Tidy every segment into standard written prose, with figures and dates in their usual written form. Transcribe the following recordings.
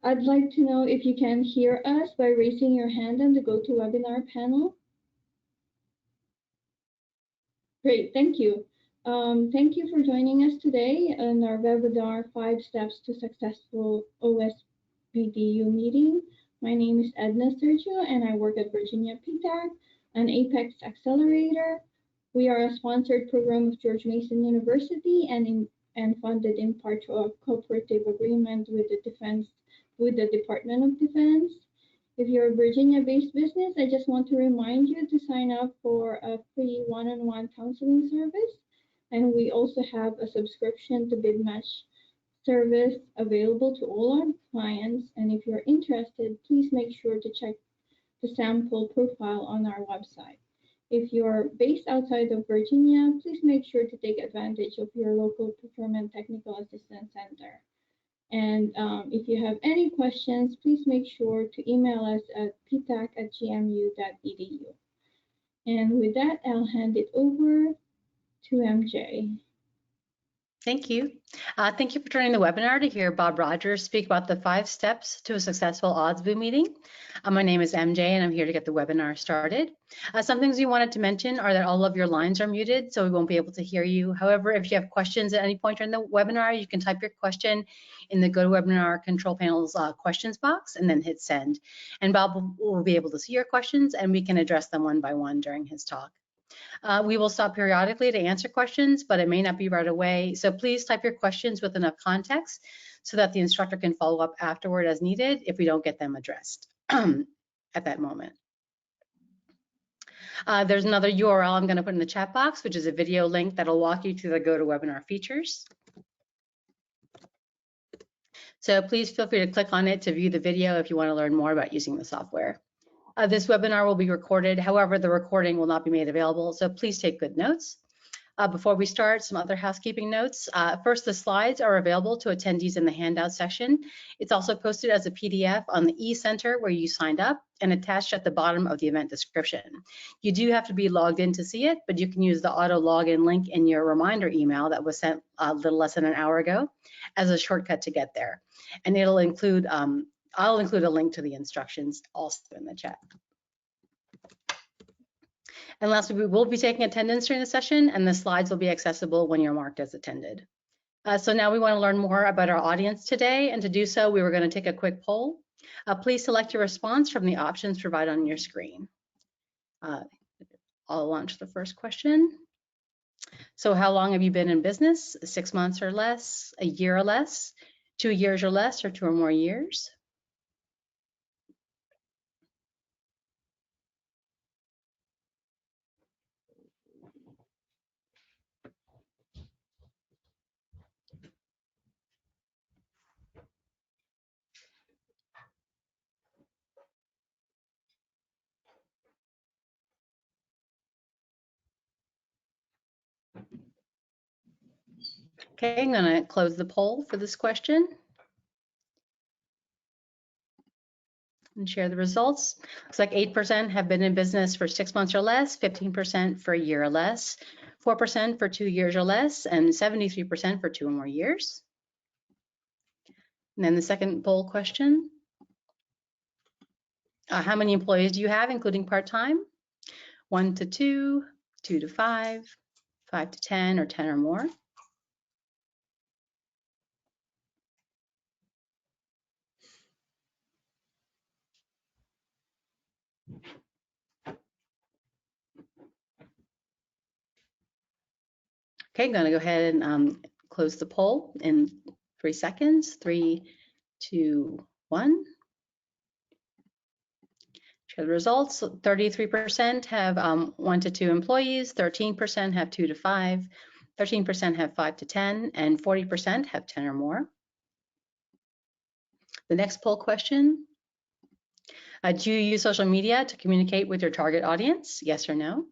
I'd like to know if you can hear us by raising your hand on the GoToWebinar panel. Great, thank you. Thank you for joining us today in our webinar, 5 Steps to Successful OSBDU Meeting. My name is Edna Sergio, and I work at Virginia PTAC, an Apex Accelerator. We are a sponsored program of George Mason University and funded in part to a cooperative agreement with the Department of Defense. If you're a Virginia-based business, I just want to remind you to sign up for a free one-on-one counseling service. And we also have a subscription to BidMatch service available to all our clients. And if you're interested, please make sure to check the sample profile on our website. If you're based outside of Virginia, please make sure to take advantage of your local procurement technical assistance center. And if you have any questions, please make sure to email us at ptac@gmu.edu. And with that, I'll hand it over to MJ. Thank you. Thank you for joining the webinar to hear Bob Rogers speak about the 5 steps to a successful OSDBU meeting. My name is MJ, and I'm here to get the webinar started. Some things we wanted to mention are that all of your lines are muted, so we won't be able to hear you. However, if you have questions at any point during the webinar, you can type your question in the GoToWebinar control panel's questions box and then hit send. And Bob will be able to see your questions, and we can address them one by one during his talk. We will stop periodically to answer questions, but it may not be right away. So please type your questions with enough context so that the instructor can follow up afterward as needed if we don't get them addressed at that moment. There's another URL I'm going to put in the chat box, which is a video link that'll walk you through the GoToWebinar features. So please feel free to click on it to view the video if you want to learn more about using the software. This webinar will be recorded. However, the recording will not be made available, so please take good notes. Before we start, some other housekeeping notes. First, the slides are available to attendees in the handout section. It's also posted as a PDF on the eCenter where you signed up and attached at the bottom of the event description. You do have to be logged in to see it, but you can use the auto login link in your reminder email that was sent a little less than an hour ago as a shortcut to get there. And it'll include I'll include a link to the instructions also in the chat. And lastly, we will be taking attendance during the session, and the slides will be accessible when you're marked as attended. So now we want to learn more about our audience today, and to do so, we were going to take a quick poll. Please select your response from the options provided on your screen. I'll launch the first question. So how long have you been in business? 6 months or less, a year or less, 2 years or less, or 2 or more years? Okay, I'm going to close the poll for this question and share the results. Looks like 8% have been in business for 6 months or less, 15% for a year or less, 4% for 2 years or less, and 73% for 2 or more years. And then the second poll question, how many employees do you have, including part-time? 1 to 2, 2 to 5, 5 to 10, or 10 or more? Okay, I'm going to go ahead and close the poll in 3 seconds. 3, 2, 1. Share the results. 33% have 1 to 2 employees, 13% have 2 to 5, 13% have 5 to 10, and 40% have 10 or more. The next poll question, do you use social media to communicate with your target audience? Yes or no?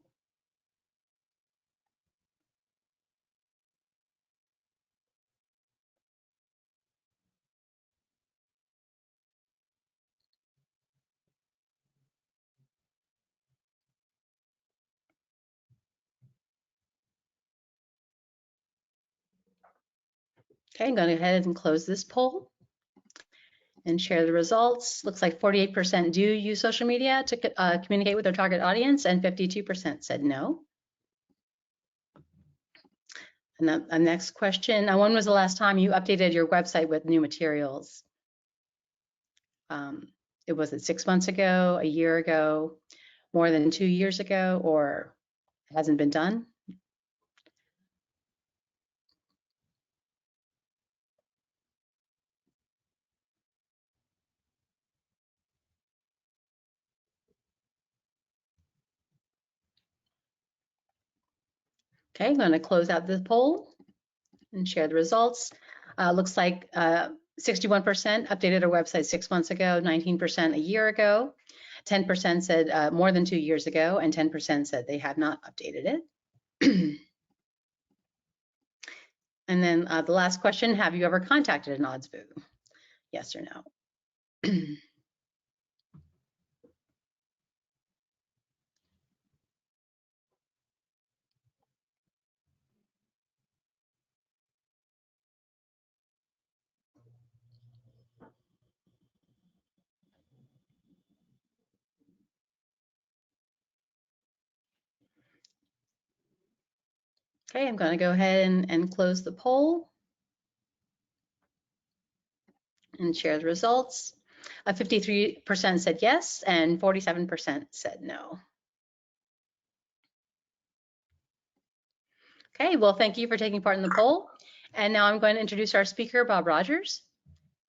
Okay, I'm going to go ahead and close this poll. and share the results. Looks like 48% do use social media to communicate with their target audience, and 52% said no. And the next question, when was the last time you updated your website with new materials? Was it 6 months ago, a year ago, more than 2 years ago, or it hasn't been done? Okay, I'm going to close out the poll and share the results. Looks like 61% updated our website 6 months ago, 19% a year ago, 10% said more than 2 years ago, and 10% said they have not updated it. And then the last question, have you ever contacted an OSDBU? Yes or no? Okay, I'm going to go ahead and close the poll and share the results. 53% said yes, and 47% said no. Okay, well, thank you for taking part in the poll. And now I'm going to introduce our speaker, Bob Rogers.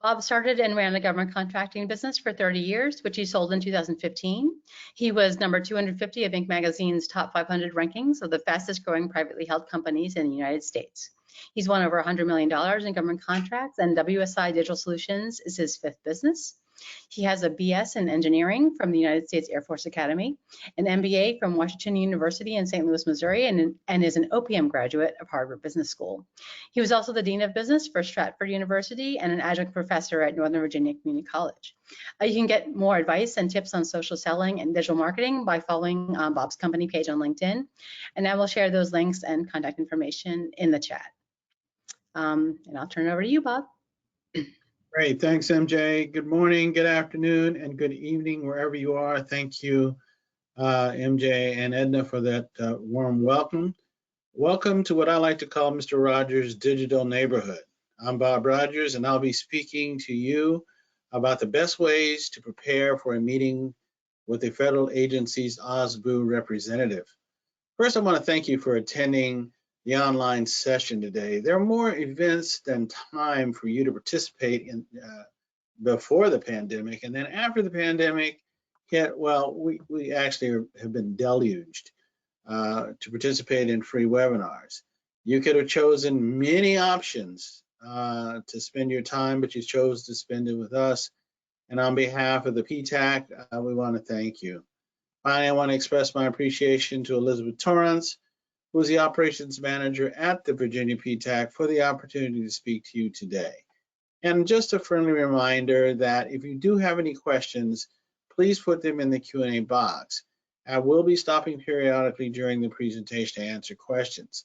Bob started and ran a government contracting business for 30 years, which he sold in 2015. He was number 250 of Inc. magazine's top 500 rankings of the fastest growing privately held companies in the United States. He's won over $100 million in government contracts, and WSI Digital Solutions is his 5th business. He has a BS in engineering from the United States Air Force Academy, an MBA from Washington University in St. Louis, Missouri, and is an OPM graduate of Harvard Business School. He was also the Dean of Business for Stratford University and an adjunct professor at Northern Virginia Community College. You can get more advice and tips on social selling and digital marketing by following Bob's company page on LinkedIn. And I will share those links and contact information in the chat. And I'll turn it over to you, Bob. Great, thanks, MJ. Good morning, good afternoon, and good evening, wherever you are. Thank you, MJ and Edna, for that warm welcome. Welcome to what I like to call Mr. Rogers' Digital Neighborhood. I'm Bob Rogers, and I'll be speaking to you about the best ways to prepare for a meeting with a federal agency's OSDBU representative. First, I want to thank you for attending the online session today. There are more events than time for you to participate in before the pandemic, and then after the pandemic hit, well, we actually have been deluged to participate in free webinars. You could have chosen many options to spend your time, but you chose to spend it with us. And on behalf of the PTAC, we want to thank you. Finally, I want to express my appreciation to Elizabeth Torrance, who is the operations manager at the Virginia PTAC, for the opportunity to speak to you today. And just a friendly reminder that if you do have any questions, please put them in the Q&A box. I will be stopping periodically during the presentation to answer questions.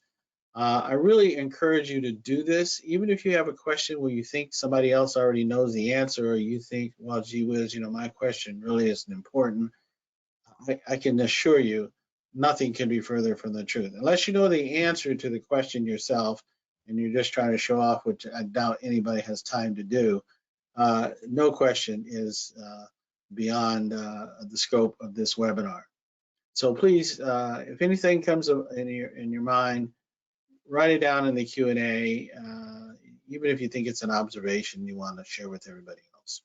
I really encourage you to do this, even if you have a question where you think somebody else already knows the answer, or you think, well, gee whiz, my question really isn't important. I can assure you, nothing can be further from the truth. Unless you know the answer to the question yourself and you're just trying to show off, which I doubt anybody has time to do, no question is beyond the scope of this webinar. So please, if anything comes in your mind, write it down in the Q&A, even if you think it's an observation you want to share with everybody else.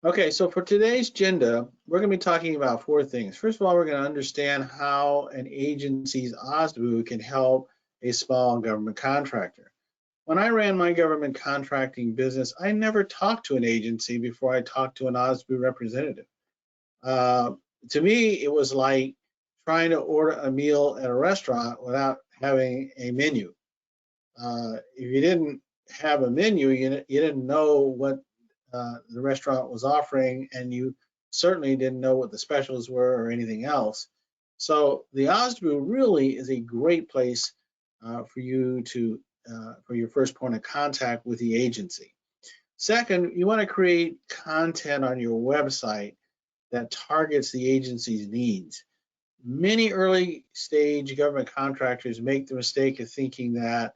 Okay, so for today's agenda, we're going to be talking about 4 things. First of all, we're going to understand how an agency's OSDBU can help a small government contractor. When I ran my government contracting business, I never talked to an agency before I talked to an OSDBU representative. To me, it was like trying to order a meal at a restaurant without having a menu. If you didn't have a menu, you didn't know what the restaurant was offering, and you certainly didn't know what the specials were or anything else. So the OSDBU really is a great place for you to for your first point of contact with the agency. Second, you want to create content on your website that targets the agency's needs. Many early stage government contractors make the mistake of thinking that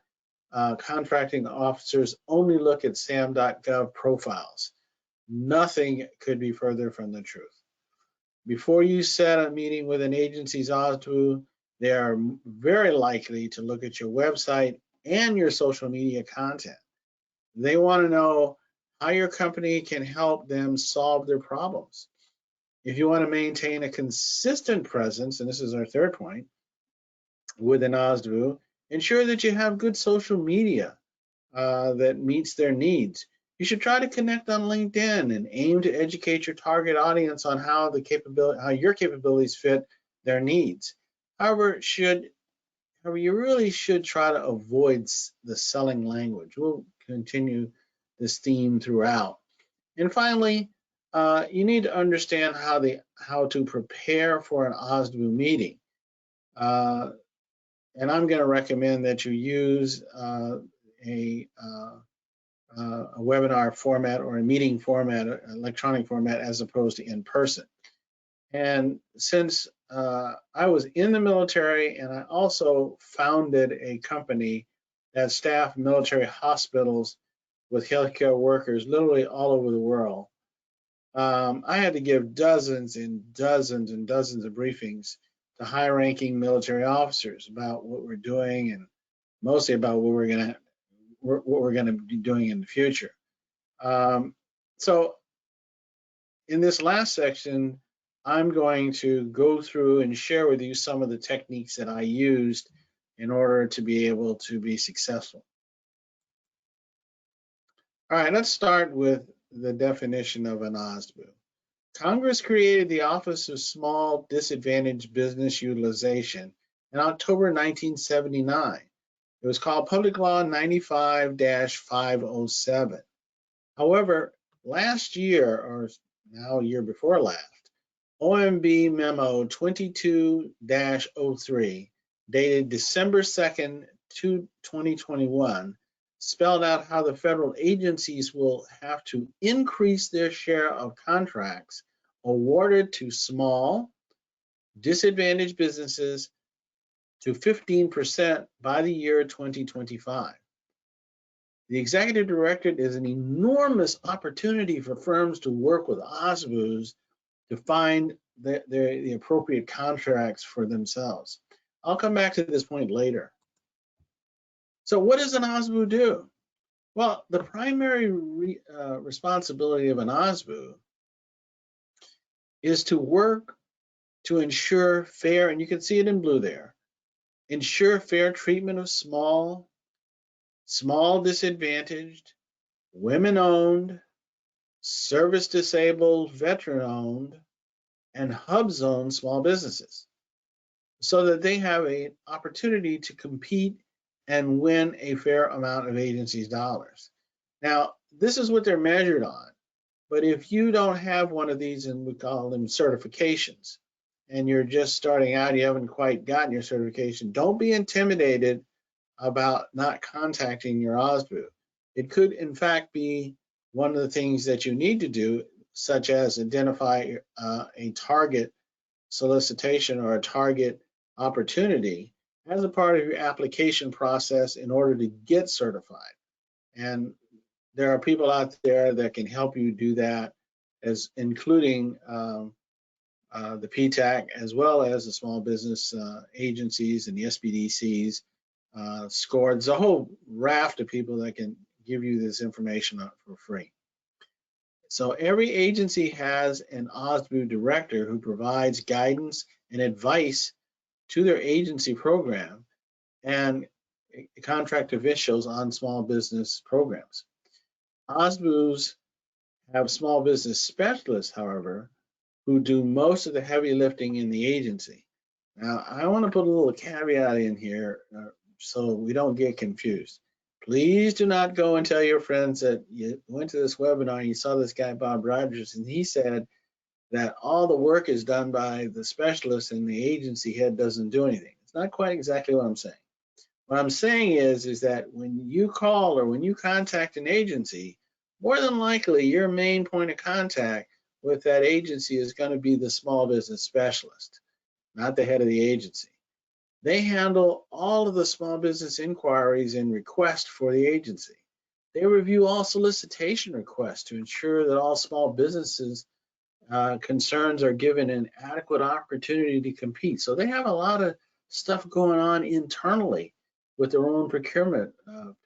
contracting officers only look at SAM.gov profiles. Nothing could be further from the truth. Before you set a meeting with an agency's OSDBU, they are very likely to look at your website and your social media content. They want to know how your company can help them solve their problems. If you want to maintain a consistent presence, and this is our third point, with an OSDBU, ensure that you have good social media that meets their needs. You should try to connect on LinkedIn and aim to educate your target audience on how your capabilities fit their needs. However, you really should try to avoid the selling language. We'll continue this theme throughout. And finally, you need to understand how to prepare for an OSDBU meeting. And I'm going to recommend that you use a webinar format or a meeting format, electronic format, as opposed to in person. And since I was in the military and I also founded a company that staffed military hospitals with healthcare workers literally all over the world, I had to give dozens and dozens and dozens of briefings to high-ranking military officers about what we're doing and mostly about what we're going to be doing in the future. So in this last section, I'm going to go through and share with you some of the techniques that I used in order to be able to be successful. All right, let's start with the definition of an OSDBU. Congress created the Office of Small Disadvantaged Business Utilization in October 1979. It was called Public Law 95-507. However, last year, or now year before last, OMB Memo 22-03, dated December 2nd, 2021, spelled out how the federal agencies will have to increase their share of contracts awarded to small, disadvantaged businesses to 15% by the year 2025. The executive directorate is an enormous opportunity for firms to work with OSDBUs to find the appropriate contracts for themselves. I'll come back to this point later. So what does an OSDBU do? Well, the primary responsibility of an OSDBU is to work to ensure fair, and you can see it in blue there, ensure fair treatment of small disadvantaged, women-owned, service-disabled, veteran-owned, and hub-zone small businesses so that they have an opportunity to compete and win a fair amount of agency's dollars. Now, this is what they're measured on. But if you don't have one of these, and we call them certifications, and you're just starting out, you haven't quite gotten your certification, don't be intimidated about not contacting your OSDBU. It could, in fact, be one of the things that you need to do, such as identify a target solicitation or a target opportunity as a part of your application process in order to get certified. And there are people out there that can help you do that, as including the PTAC, as well as the small business agencies and the SBDCs, SCORE. There's a whole raft of people that can give you this information for free. So every agency has an OSDBU director who provides guidance and advice to their agency program and contract officials on small business programs. OSDBUs have small business specialists, however, who do most of the heavy lifting in the agency. Now, I want to put a little caveat in here so we don't get confused. Please do not go and tell your friends that you went to this webinar and you saw this guy, Bob Rogers, and he said that all the work is done by the specialist and the agency head doesn't do anything. It's not quite exactly what I'm saying. What I'm saying is that when you call or when you contact an agency, more than likely your main point of contact with that agency is going to be the small business specialist, not the head of the agency. They handle all of the small business inquiries and requests for the agency. They review all solicitation requests to ensure that all small businesses concerns are given an adequate opportunity to compete. So they have a lot of stuff going on internally with their own procurement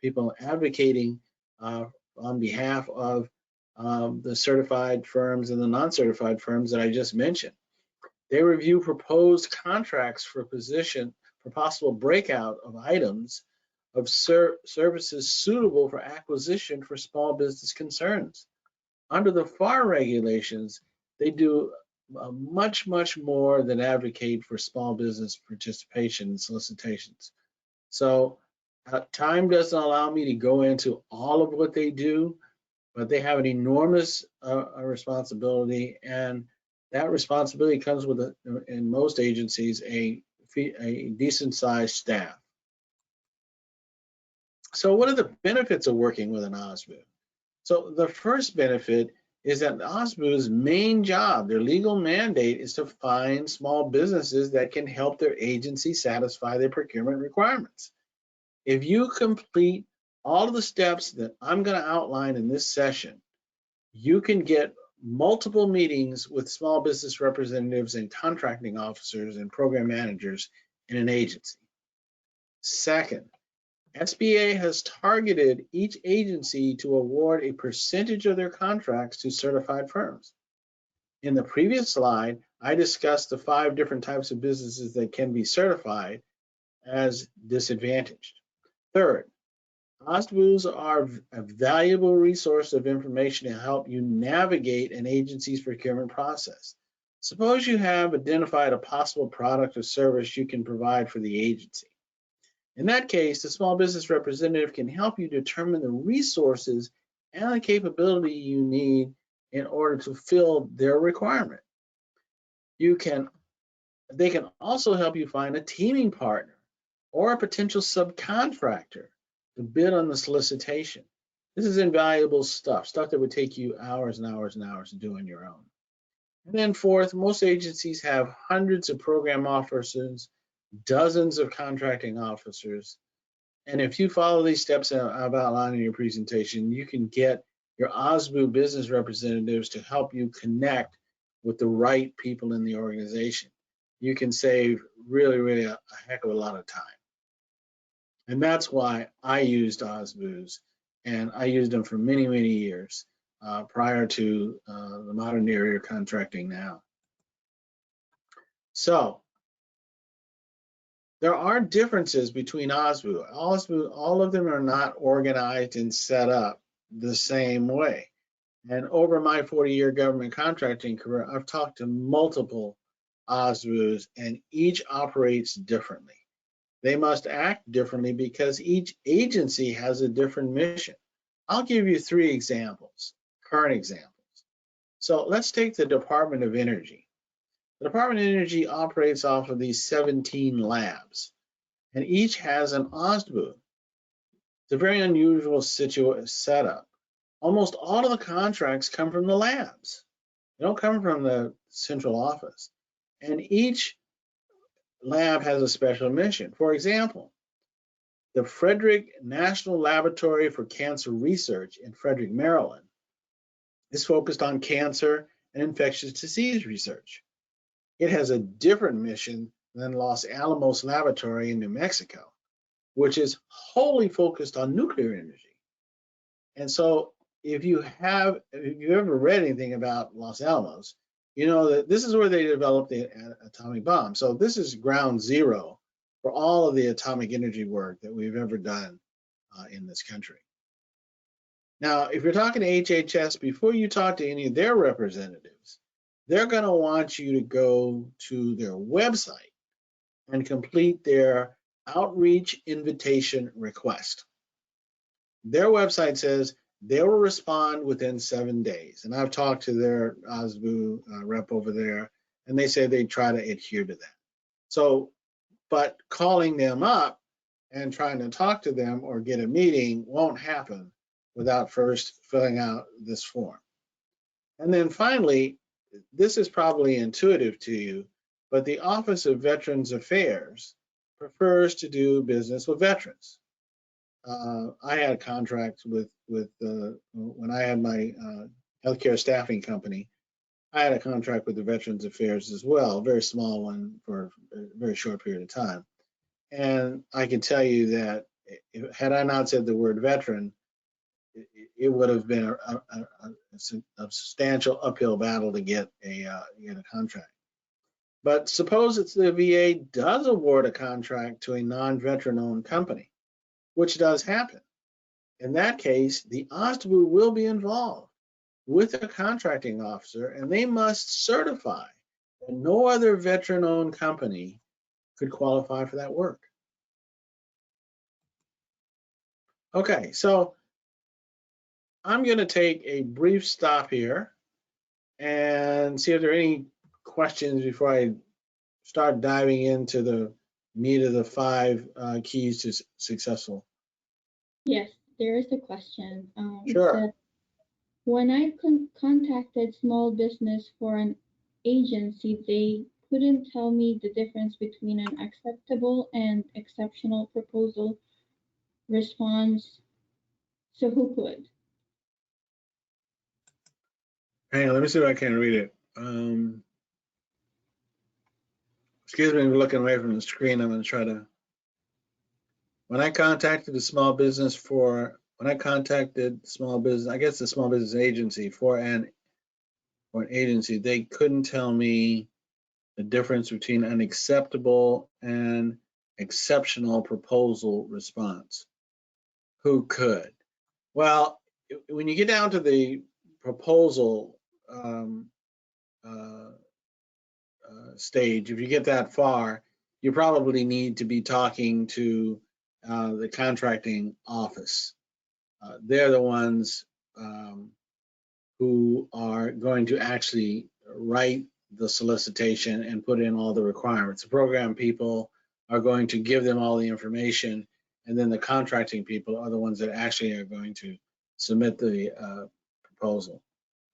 people advocating on behalf of the certified firms and the non-certified firms that I just mentioned. They review proposed contracts for possible breakout of items of services suitable for acquisition for small business concerns. Under the FAR regulations, they do much more than advocate for small business participation in solicitations. So time doesn't allow me to go into all of what they do, but they have an enormous responsibility, and that responsibility comes with, in most agencies, a decent sized staff. So what are the benefits of working with an OSDBU? So the first benefit is that OSDBU's main job, their legal mandate, is to find small businesses that can help their agency satisfy their procurement requirements. If you complete all of the steps that I'm going to outline in this session, you can get multiple meetings with small business representatives and contracting officers and program managers in an agency. Second, SBA has targeted each agency to award a percentage of their contracts to certified firms. In the previous slide, I discussed the 5 different types of businesses that can be certified as disadvantaged. Third, OSDBUs are a valuable resource of information to help you navigate an agency's procurement process. Suppose you have identified a possible product or service you can provide for the agency. In that case, the small business representative can help you determine the resources and the capability you need in order to fill their requirement. They can also help you find a teaming partner or a potential subcontractor to bid on the solicitation. This is invaluable stuff that would take you hours and hours and hours to do on your own. And then fourth, most agencies have hundreds of program officers, dozens of contracting officers. And if you follow these steps I've outlined in your presentation, you can get your OSDBU business representatives to help you connect with the right people in the organization. You can save really a heck of a lot of time. And that's why I used OSDBUs, and I used them for many years prior to the modern era of contracting now. So there are differences between OSDBU. All of them are not organized and set up the same way. And over my 40-year government contracting career, I've talked to multiple OSDBUs, and each operates differently. They must act differently because each agency has a different mission. I'll give you 3 examples, current examples. So let's take the Department of Energy. The Department of Energy operates off of these 17 labs, and each has an OSDBU. It's a very unusual setup. Almost all of the contracts come from the labs. They don't come from the central office. And each lab has a special mission. For example, the Frederick National Laboratory for Cancer Research in Frederick, Maryland is focused on cancer and infectious disease research. It has a different mission than Los Alamos Laboratory in New Mexico, which is wholly focused on nuclear energy. And so if you ever read anything about Los Alamos, you know that this is where they developed the atomic bomb. So this is ground zero for all of the atomic energy work that we've ever done in this country. Now, if you're talking to HHS, before you talk to any of their representatives, they're going to want you to go to their website and complete their outreach invitation request. Their website says they will respond within 7 days. And I've talked to their OSDBU rep over there, and they say they try to adhere to that. So, but calling them up and trying to talk to them or get a meeting won't happen without first filling out this form. And then finally, this is probably intuitive to you, but the Office of Veterans Affairs prefers to do business with veterans. I had a contract with when I had my healthcare staffing company. I had a contract with the Veterans Affairs as well, a very small one for a very short period of time. And I can tell you that had I not said the word veteran, it would have been a substantial uphill battle to get a contract. But suppose it's the VA does award a contract to a non-veteran owned company, which does happen. In that case, the OSDBU will be involved with a contracting officer, and they must certify that no other veteran-owned company could qualify for that work. Okay, so I'm going to take a brief stop here and see if there are any questions before I start diving into the meat of the 5 keys to successful. Yes, there is a question. Sure. When I contacted small business for an agency, they couldn't tell me the difference between an acceptable and exceptional proposal response. So who could? Hang on, let me see if I can read it. Excuse me, I'm looking away from the screen. I'm going to try to. When I contacted the small business I guess the small business agency for an agency, they couldn't tell me the difference between an acceptable and exceptional proposal response. Who could? Well, when you get down to the proposal stage, if you get that far, you probably need to be talking to the contracting office. They're the ones who are going to actually write the solicitation and put in all the requirements. The program people are going to give them all the information, and then the contracting people are the ones that actually are going to submit the proposal,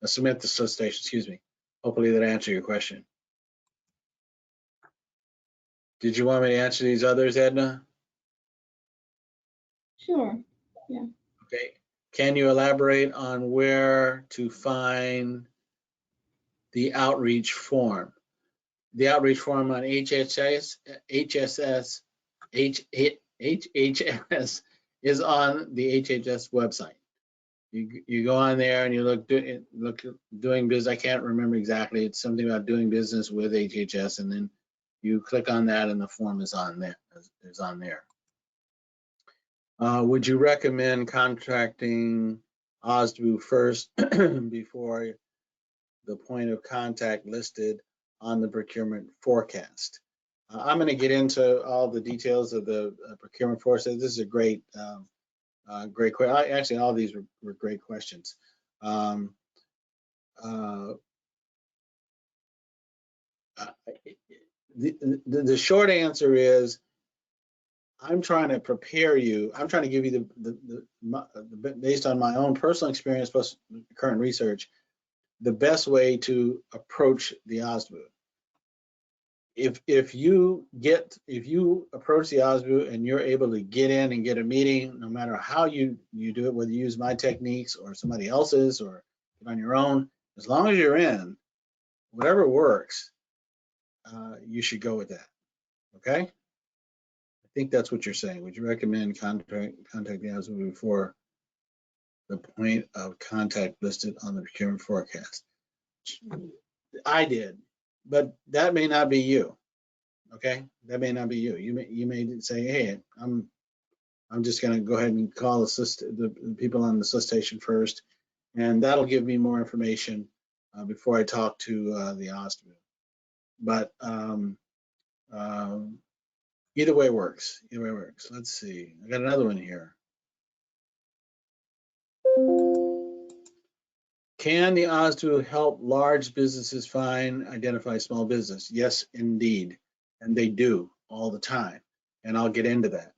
submit the solicitation, excuse me. Hopefully that answered your question. Did you want me to answer these others, Edna? Sure. Yeah. Okay. Can you elaborate on where to find the outreach form? The outreach form on HHS is on the HHS website. You go on there and you look doing business. I can't remember exactly. It's something about doing business with HHS, and then you click on that, and the form is on there. Would you recommend contracting OSDBU first before the point of contact listed on the procurement forecast? I'm going to get into all the details of the procurement forecast. This is a great question. Actually, all these were great questions. The short answer is, I'm trying to prepare you. I'm trying to give you based on my own personal experience plus current research, the best way to approach the OSDBU. If you approach the OSDBU and you're able to get in and get a meeting, no matter how you do it, whether you use my techniques or somebody else's or on your own, as long as you're in, whatever works, you should go with that. Okay? I think that's what you're saying. Would you recommend contacting the OSDBU before the point of contact listed on the procurement forecast? I did, but that may not be you. Okay, that may not be you. You may say, hey, I'm just going to go ahead and call the people on the solicitation first, and that'll give me more information before I talk to the OSDBU. But either way works. Either way works. Let's see. I got another one here. Can the OSDBU help large businesses identify small business? Yes, indeed. And they do all the time. And I'll get into that.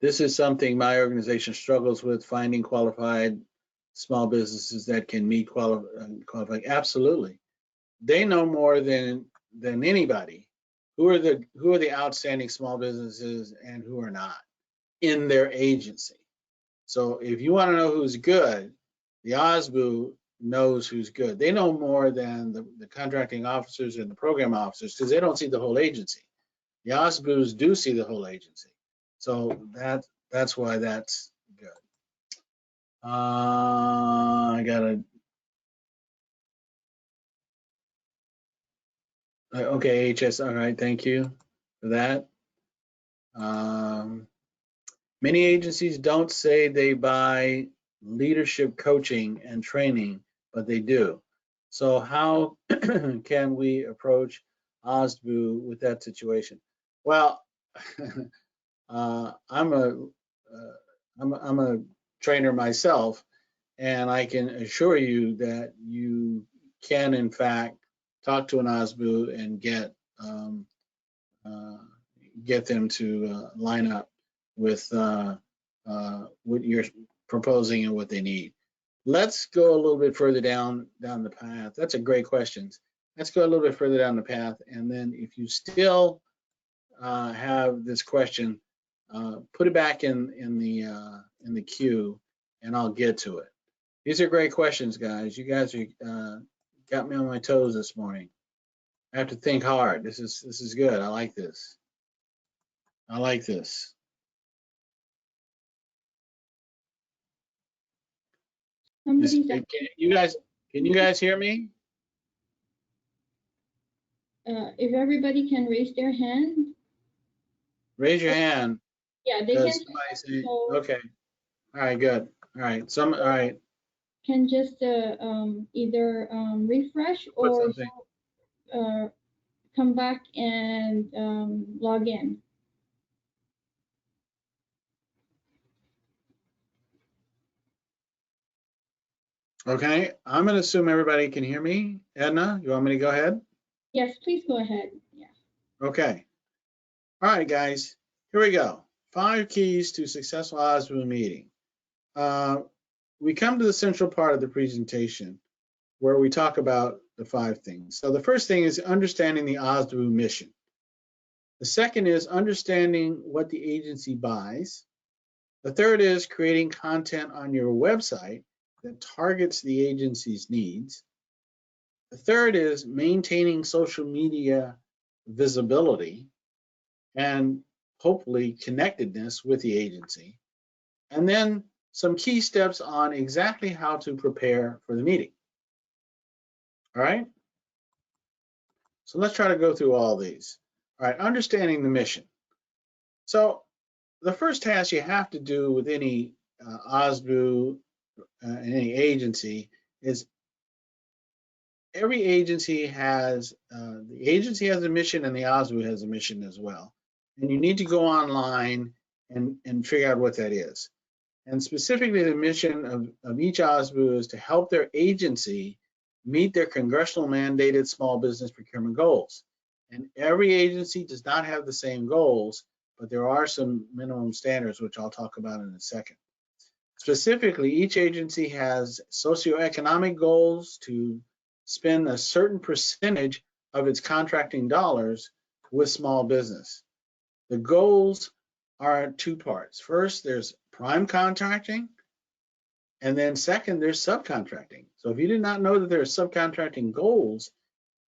This is something my organization struggles with, finding qualified small businesses that can meet qualified. Absolutely. They know more than anybody who are the outstanding small businesses and who are not in their agency. So if you want to know who's good, the OSDBU knows who's good. They know more than the contracting officers and the program officers because they don't see the whole agency. The OSDBUs do see the whole agency. So that's why that's good. I gotta. Okay, HS. All right, thank you for that. Many agencies don't say they buy leadership coaching and training, but they do. So how can we approach OSDBU with that situation? Well, I'm a trainer myself, and I can assure you that you can, in fact, talk to an OSDBU and get them to line up with what you're proposing and what they need. Let's go a little bit further down the path. That's a great question. Let's go a little bit further down the path, and then if you still have this question, put it back in the queue, and I'll get to it. These are great questions, guys. You guys are got me on my toes this morning. I have to think hard. This is good. I like this. I like this. Can you guys hear me? If everybody can raise their hand. Raise your hand. Yeah, they can. Okay. All right, good. All right. All right. Can just either refresh or come back and log in. Okay, I'm going to assume everybody can hear me. Edna, you want me to go ahead? Yes, please go ahead. Yeah. Okay. All right, guys, here we go. 5 keys to successful OSDBU meeting. We come to the central part of the presentation where we talk about the 5 things. So the first thing is understanding the OSDBU mission. The second is understanding what the agency buys. The third is creating content on your website that targets the agency's needs. The third is maintaining social media visibility and hopefully connectedness with the agency. And then some key steps on exactly how to prepare for the meeting. All right? So let's try to go through all these. All right, understanding the mission. So the first task you have to do with any OSDBU, any agency, is every agency has the agency has a mission and the OSDBU has a mission as well. And you need to go online and figure out what that is. And specifically, the mission of each OSDBU is to help their agency meet their congressional mandated small business procurement goals. And every agency does not have the same goals, but there are some minimum standards, which I'll talk about in a second. Specifically, each agency has socioeconomic goals to spend a certain percentage of its contracting dollars with small business. The goals are 2 parts. First, there's prime contracting, and then second, there's subcontracting. So if you did not know that there are subcontracting goals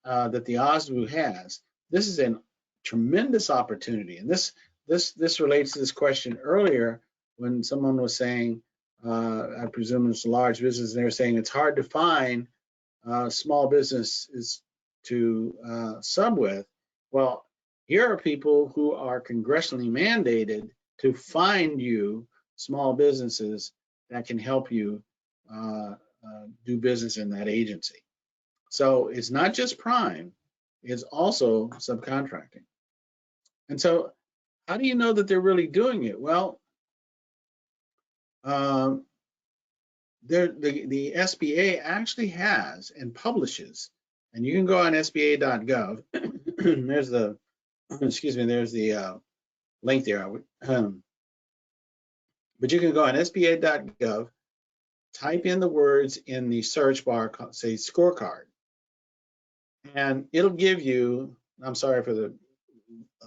that the OSDBU has, this is a tremendous opportunity. And this relates to this question earlier when someone was saying, I presume it's a large business, and they were saying it's hard to find small businesses to sub with. Well, here are people who are congressionally mandated to find you small businesses that can help you do business in that agency. So it's not just prime, it's also subcontracting. And so how do you know that they're really doing it? Well, the SBA actually has and publishes, and you can go on sba.gov. There's the, excuse me, there's the link there. But you can go on SBA.gov, type in the words in the search bar, say scorecard, and it'll give you, I'm sorry for the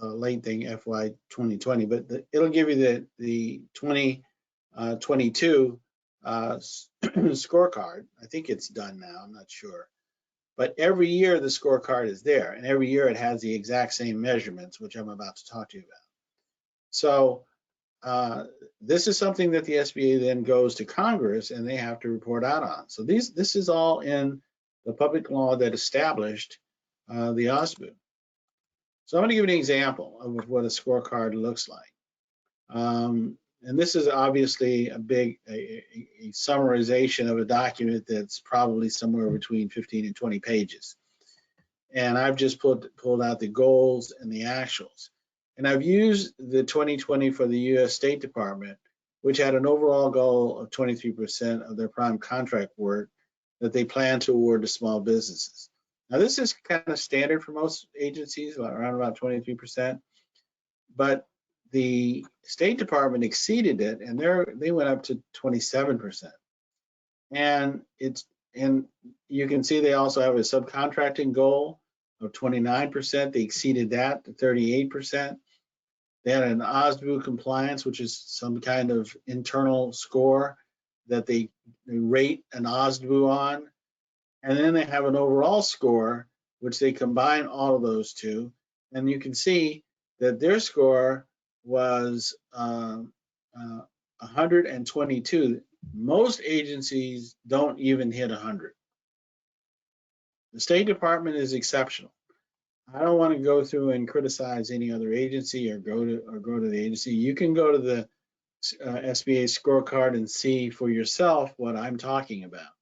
late thing, FY 2020, but it'll give you the 2022 scorecard. I think it's done now, I'm not sure. But every year the scorecard is there, and every year it has the exact same measurements, which I'm about to talk to you about. So this is something that the SBA then goes to Congress and they have to report out on. So this is all in the public law that established the OSDBU. So I'm going to give you an example of what a scorecard looks like. And this is obviously a summarization of a document that's probably somewhere between 15 and 20 pages. And I've just pulled out the goals and the actuals. And I've used the 2020 for the US State Department, which had an overall goal of 23% of their prime contract work that they plan to award to small businesses. Now, this is kind of standard for most agencies, around about 23%, but the State Department exceeded it, and they went up to 27%. And you can see they also have a subcontracting goal of 29%. They exceeded that to 38%. They had an OSDBU compliance, which is some kind of internal score that they rate an OSDBU on. And then they have an overall score, which they combine all of those two. And you can see that their score was 122. Most agencies don't even hit 100. The State Department is exceptional. I don't want to go through and criticize any other agency or go to the agency. You can go to the SBA scorecard and see for yourself what I'm talking about.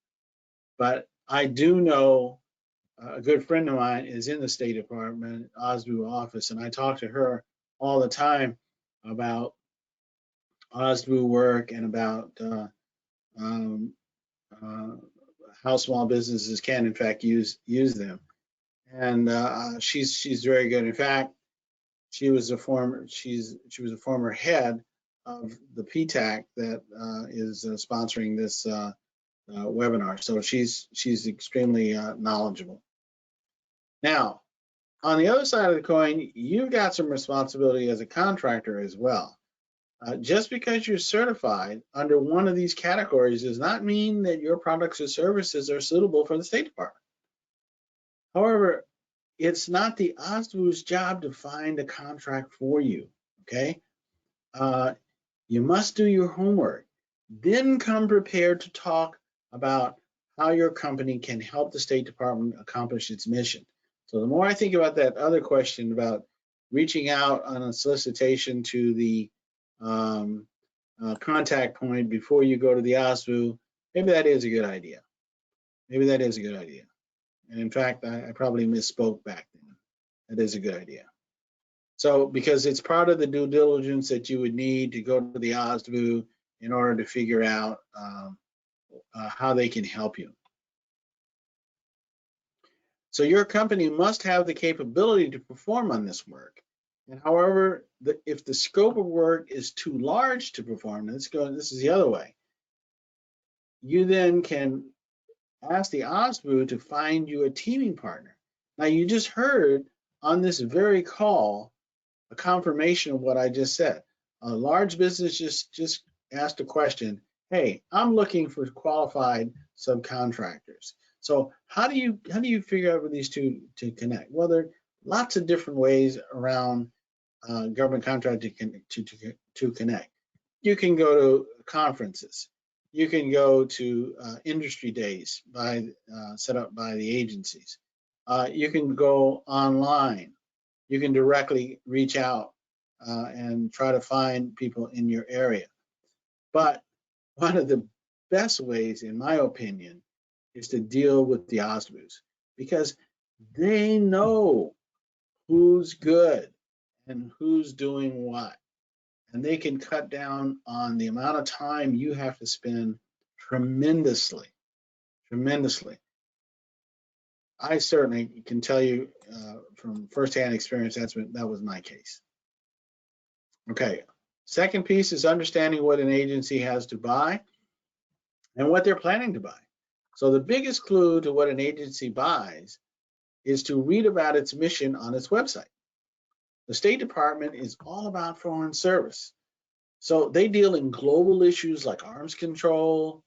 But I do know a good friend of mine is in the State Department OSDBU office, and I talk to her all the time about OSDBU work and about how small businesses can, in fact, use them. And she's very good. In fact, she was a former head of the PTAC that is sponsoring this webinar. So she's extremely knowledgeable. Now, on the other side of the coin, you've got some responsibility as a contractor as well. Just because you're certified under one of these categories does not mean that your products or services are suitable for the State Department. However, it's not the OSDBU's job to find a contract for you, okay? You must do your homework. Then come prepared to talk about how your company can help the State Department accomplish its mission. So the more I think about that other question about reaching out on a solicitation to the contact point before you go to the OSDBU, maybe that is a good idea. Maybe that is a good idea. And in fact, I probably misspoke back then. That is a good idea. So, because it's part of the due diligence that you would need to go to the OSDBU in order to figure out how they can help you. So your company must have the capability to perform on this work. And however, if the scope of work is too large to perform, this is the other way. You then can ask the OSDBU to find you a teaming partner. Now, you just heard on this very call a confirmation of what I just said. A large business just asked a question, hey, I'm looking for qualified subcontractors. So how do you figure out where these two to connect? Well, there are lots of different ways around government contracting to connect. You can go to conferences. You can go to industry days set up by the agencies. You can go online. You can directly reach out and try to find people in your area. But one of the best ways, in my opinion, is to deal with the OSDBUs, because they know who's good and who's doing what. And they can cut down on the amount of time you have to spend tremendously. I certainly can tell you from firsthand experience that was my case. Okay, Second piece is understanding what an agency has to buy and what they're planning to buy. So the biggest clue to what an agency buys is to read about its mission on its website. The State Department is all about foreign service. So they deal in global issues like arms control,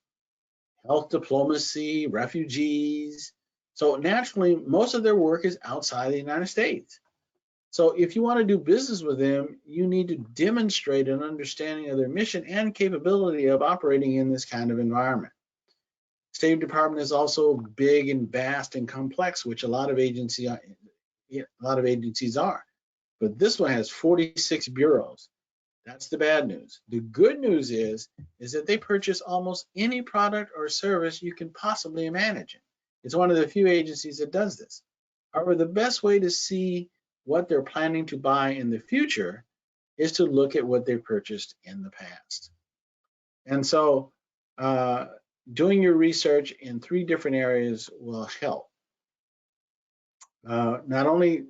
health diplomacy, refugees. So naturally, most of their work is outside the United States. So if you want to do business with them, you need to demonstrate an understanding of their mission and capability of operating in this kind of environment. State Department is also big and vast and complex, which a lot of agencies are. But this one has 46 bureaus. That's the bad news. The good news is that they purchase almost any product or service you can possibly imagine. It's one of the few agencies that does this. However, the best way to see what they're planning to buy in the future is to look at what they've purchased in the past. And so doing your research in 3 different areas will help. Not only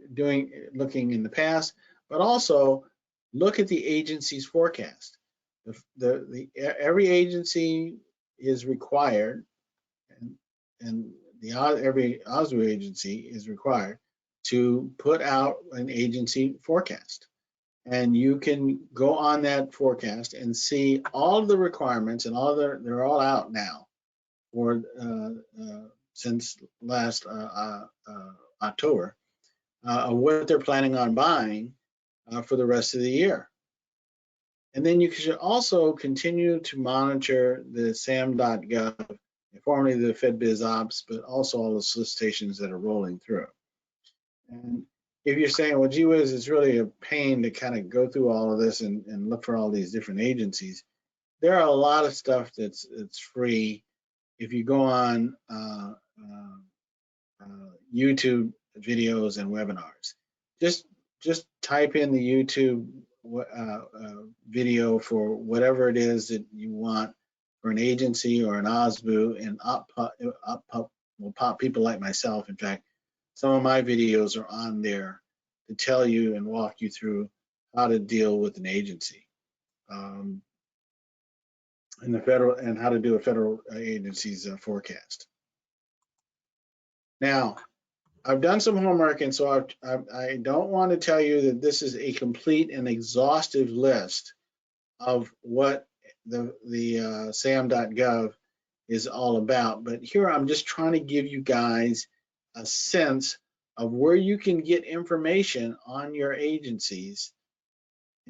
looking in the past, but also look at the agency's forecast. Every agency is required, and every OSDBU agency is required to put out an agency forecast. And you can go on that forecast and see all of the requirements, and they're all out now, or since last October, of what they're planning on buying for the rest of the year. And then you should also continue to monitor the sam.gov, formerly the FedBizOps, but also all the solicitations that are rolling through. And if you're saying, well, gee whiz, it's really a pain to kind of go through all of this and look for all these different agencies, there are a lot of stuff that's free. If you go on YouTube videos and webinars, just type in the YouTube video for whatever it is that you want for an agency or an OSDBU, and will pop people like myself. In fact, some of my videos are on there to tell you and walk you through how to deal with an agency and how to do a federal agency's forecast. Now, I've done some homework, and so I don't want to tell you that this is a complete and exhaustive list of what the sam.gov is all about. But here I'm just trying to give you guys a sense of where you can get information on your agencies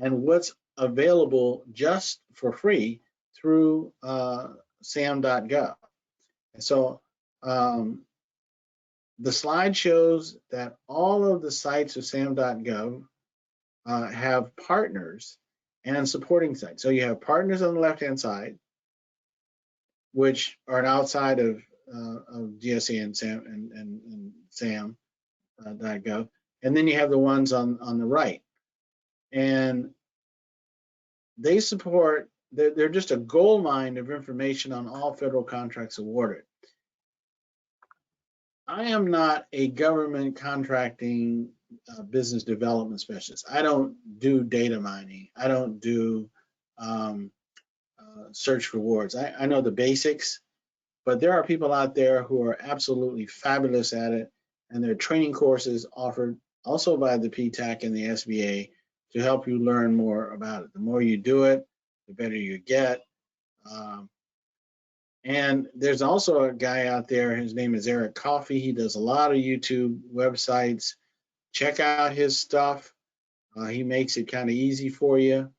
and what's available just for free through sam.gov. And so the slide shows that all of the sites of sam.gov have partners and supporting sites. So you have partners on the left-hand side, which are outside of GSE and sam.gov, and then you have the ones on the right, and they support. They're just a gold mine of information on all federal contracts awarded. I am not a government contracting business development specialist. I don't do data mining. I don't do search for rewards. I know the basics, but there are people out there who are absolutely fabulous at it, and there are training courses offered also by the PTAC and the SBA to help you learn more about it. The more you do it, the better you get. And there's also a guy out there, his name is Eric Coffey. He does a lot of YouTube websites. Check out his stuff. He makes it kind of easy for you.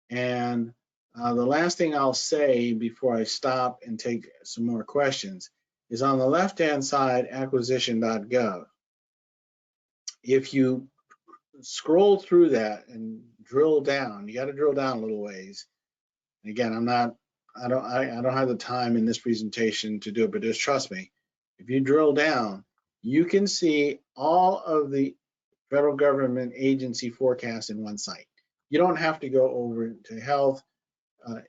And the last thing I'll say before I stop and take some more questions is on the left-hand side, acquisition.gov. If you scroll through that and drill down, you got to drill down a little ways. And again, I don't have the time in this presentation to do it, but just trust me. If you drill down, you can see all of the federal government agency forecasts in one site. You don't have to go over to health,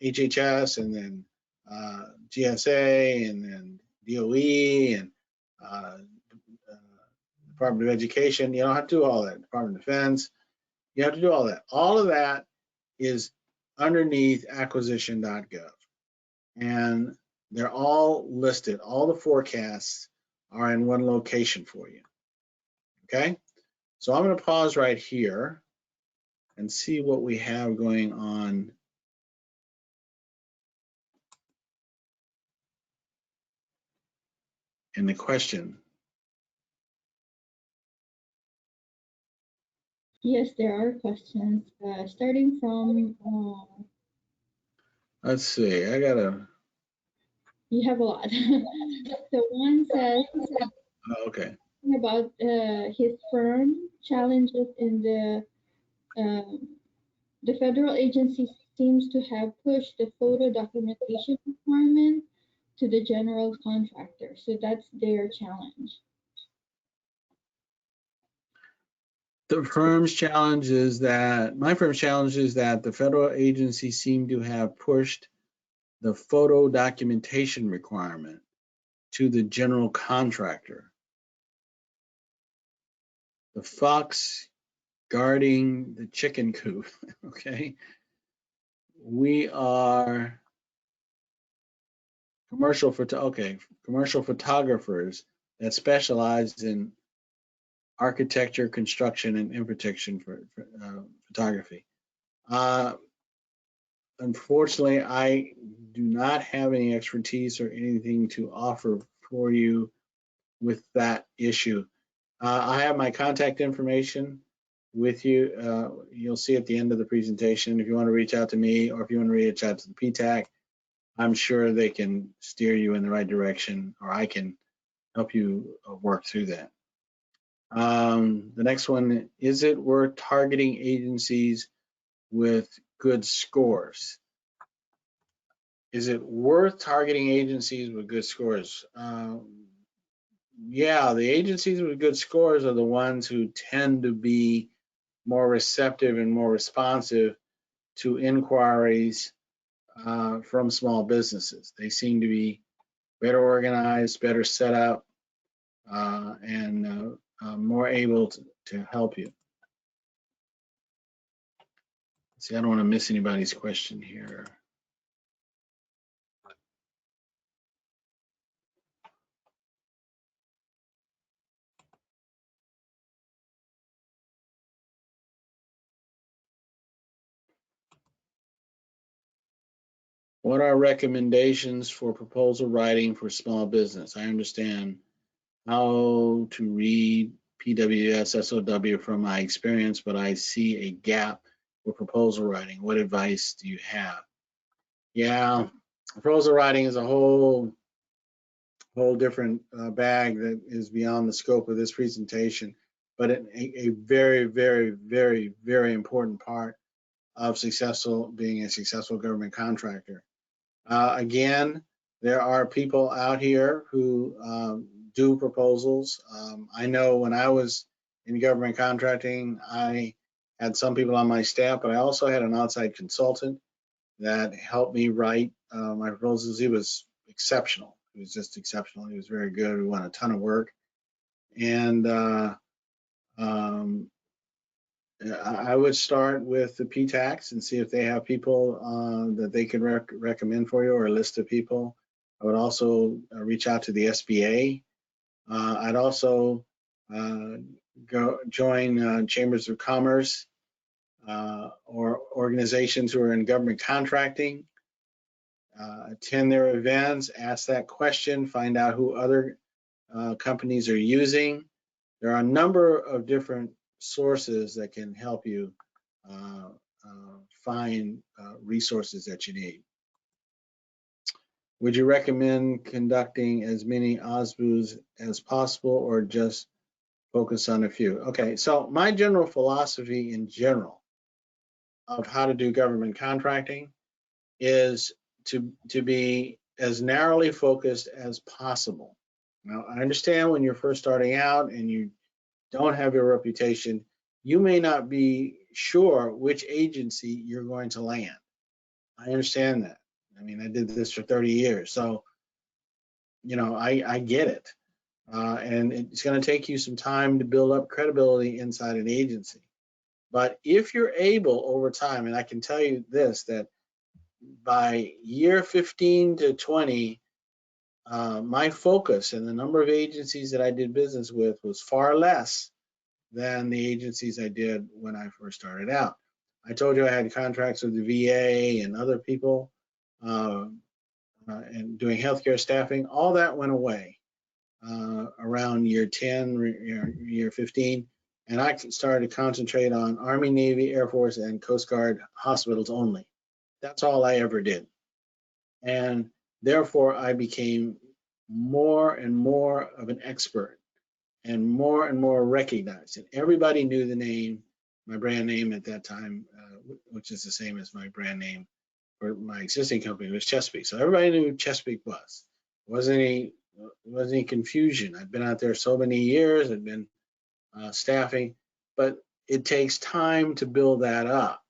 HHS, and then GSA, and then DOE, and Department of Education. You don't have to do all that. Department of Defense. You have to do all that. All of that is underneath acquisition.gov. And they're all listed. All the forecasts are in one location for you. Okay? So I'm going to pause right here and see what we have going on in the question. Yes, there are questions. Starting from, Let's see. I gotta. you have a lot. So one says Okay. about his firm challenges in the federal agency seems to have pushed the photo documentation requirement to the general contractor. So that's their challenge. The firm's challenge is that my firm's challenge is that the federal agency seem to have pushed the photo documentation requirement to the general contractor. The fox guarding the chicken coop. Okay. We are commercial photographers that specialize in architecture, construction, and infrastructure for photography. Unfortunately, I do not have any expertise or anything to offer for you with that issue. I have my contact information with you. You'll see at the end of the presentation. If you want to reach out to me or if you want to reach out to the PTAC, I'm sure they can steer you in the right direction, or I can help you work through that. The next one, is it worth targeting agencies with good scores? Is it worth targeting agencies with good scores? Yeah, the agencies with good scores are the ones who tend to be more receptive and more responsive to inquiries from small businesses. They seem to be better organized, better set up, and more able to help you. See, I don't want to miss anybody's question here. What are recommendations for proposal writing for small business? I understand how to read PWS SOW from my experience, but I see a gap for proposal writing. What advice do you have? Yeah, proposal writing is a whole different bag that is beyond the scope of this presentation, but a very, very, very, very important part of being a successful government contractor. Again, there are people out here who do proposals. I know when I was in government contracting, I had some people on my staff, but I also had an outside consultant that helped me write my proposals. He was exceptional. He was just exceptional. He was very good. We won a ton of work. And I would start with the PTACs and see if they have people that they could recommend for you, or a list of people. I would also reach out to the SBA. I'd also go join chambers of commerce or organizations who are in government contracting. Attend their events, ask that question, find out who other companies are using. There are a number of different sources that can help you find resources that you need. Would you recommend conducting as many OSBUs as possible, or just focus on a few? Okay, so my general philosophy in general of how to do government contracting is to be as narrowly focused as possible. Now, I understand when you're first starting out and you don't have your reputation, you may not be sure which agency you're going to land. I understand that. I mean, I did this for 30 years, so I get it. And it's going to take you some time to build up credibility inside an agency. But if you're able over time, and I can tell you this, that by year 15 to 20, my focus and the number of agencies that I did business with was far less than the agencies I did when I first started out. I told you I had contracts with the VA and other people and doing healthcare staffing. All that went away around year 10, year 15. And I started to concentrate on Army, Navy, Air Force, and Coast Guard hospitals only. That's all I ever did. And therefore, I became more and more of an expert and more recognized. And everybody knew the name, my brand name at that time, which is the same as my brand name for my existing company, was Chesapeake. So everybody knew who Chesapeake was. Wasn't any confusion. I've been out there so many years. I've been staffing, but it takes time to build that up.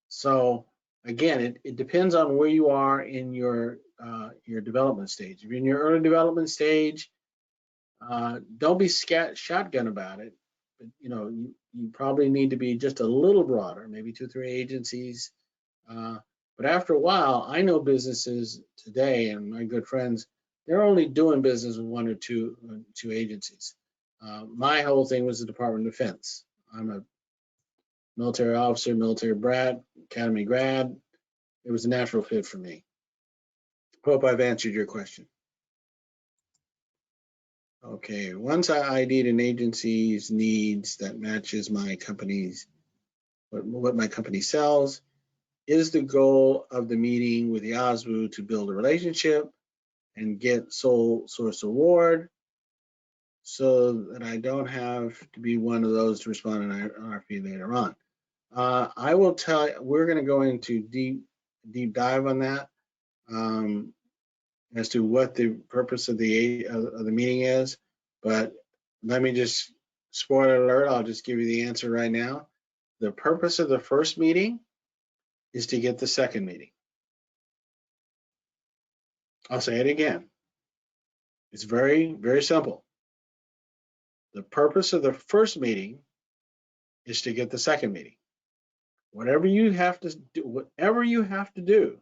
So again, it depends on where you are in your development stage. If you're in your early development stage, don't be shotgun about it. But, you probably need to be just a little broader, maybe 2 or 3 agencies. But after a while, I know businesses today, and my good friends, they're only doing business with 1 or 2 agencies. My whole thing was the Department of Defense. I'm a military officer, military brat, academy grad. It was a natural fit for me. Hope I've answered your question. Okay, once I ID'd an agency's needs that matches my company's, what my company sells, is the goal of the meeting with the OSDBU to build a relationship and get sole source award so that I don't have to be one of those to respond in an RFP later on. I will tell you, we're going to go into deep dive on that as to what the purpose of the meeting is. But let me just, spoiler alert, I'll just give you the answer right now. The purpose of the first meeting is to get the second meeting. I'll say it again. It's very, very simple. The purpose of the first meeting is to get the second meeting. Whatever you have to do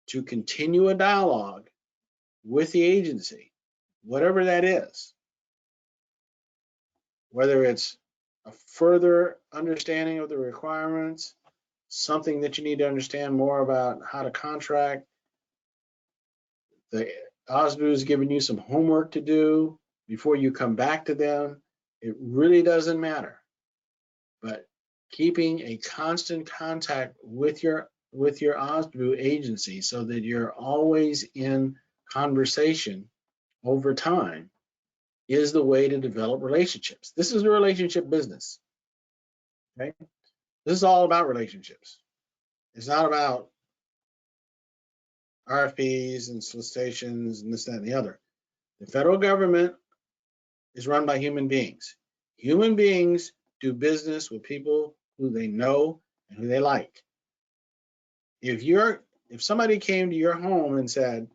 to continue a dialogue with the agency, whatever that is, whether it's a further understanding of the requirements, something that you need to understand more about how to contract, the OSDBU is giving you some homework to do before you come back to them, it really doesn't matter. But keeping a constant contact with your OSDBU agency so that you're always in conversation over time is the way to develop relationships. This is a relationship business. Okay? This is all about relationships. It's not about RFPs and solicitations and this, that, and the other. The federal government is run by human beings. Human beings do business with people who they know and who they like. If somebody came to your home and said,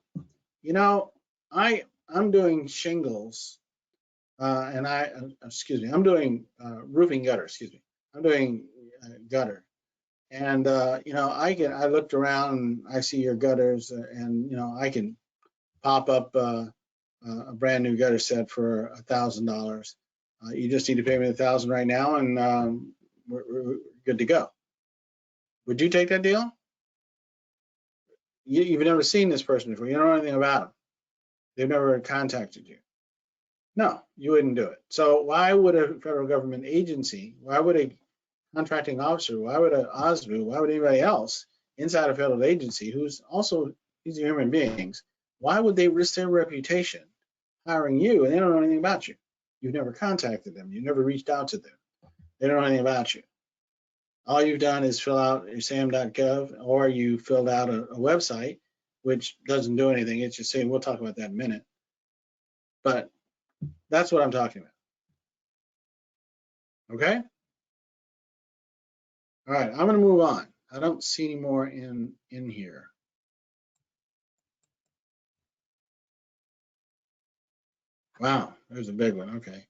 I'm doing shingles and I'm doing roofing gutter, I'm doing gutter. And I looked around and I see your gutters, and I can pop up a brand new gutter set for $1,000. You just need to pay me $1,000 right now, and we're good to go. Would you take that deal? You've never seen this person before. You don't know anything about them. They've never contacted you. No, you wouldn't do it. So why would a federal government agency, why would a contracting officer, why would an OSDBU, why would anybody else inside a federal agency these are human beings, why would they risk their reputation hiring you and they don't know anything about you? You've never contacted them. You've never reached out to them. They don't know anything about you. All you've done is fill out your sam.gov, or you filled out a website, which doesn't do anything. It's just saying, we'll talk about that in a minute. But that's what I'm talking about. Okay? All right, I'm going to move on. I don't see any more in here. Wow, there's a big one. Okay.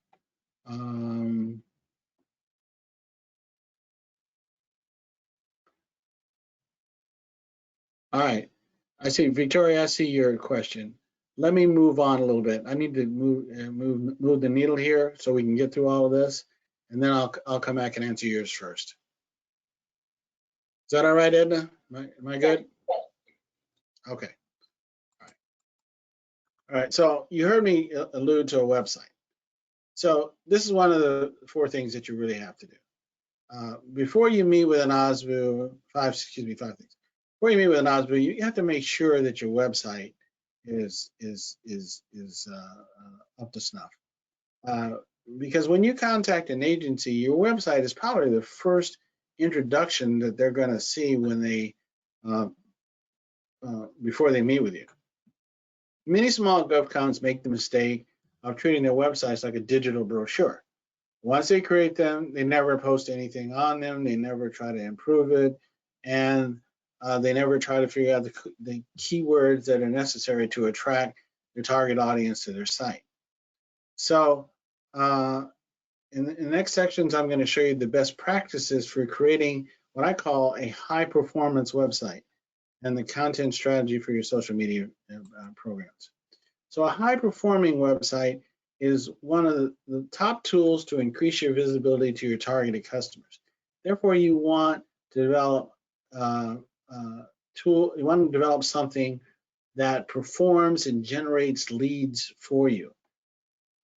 All right. I see, Victoria, I see your question. Let me move on a little bit. I need to move the needle here so we can get through all of this, and then I'll come back and answer yours first. Is that all right, Edna? Am I good? Okay. All right. All right. So you heard me allude to a website. So this is one of the 4 things that you really have to do. Before you meet with an OSDBU, five things. Before you meet with an OSDBU, you have to make sure that your website is up to snuff. Because when you contact an agency, your website is probably the first introduction that they're going to see when they before they meet with you. Many small GovCons make the mistake of treating their websites like a digital brochure. Once they create them, they never post anything on them. They never try to improve it, and they never try to figure out the keywords that are necessary to attract their target audience to their site. So in the next sections, I'm going to show you the best practices for creating what I call a high-performance website and the content strategy for your social media programs. So a high-performing website is one of the top tools to increase your visibility to your targeted customers. Therefore, you want to develop you want to develop something that performs and generates leads for you.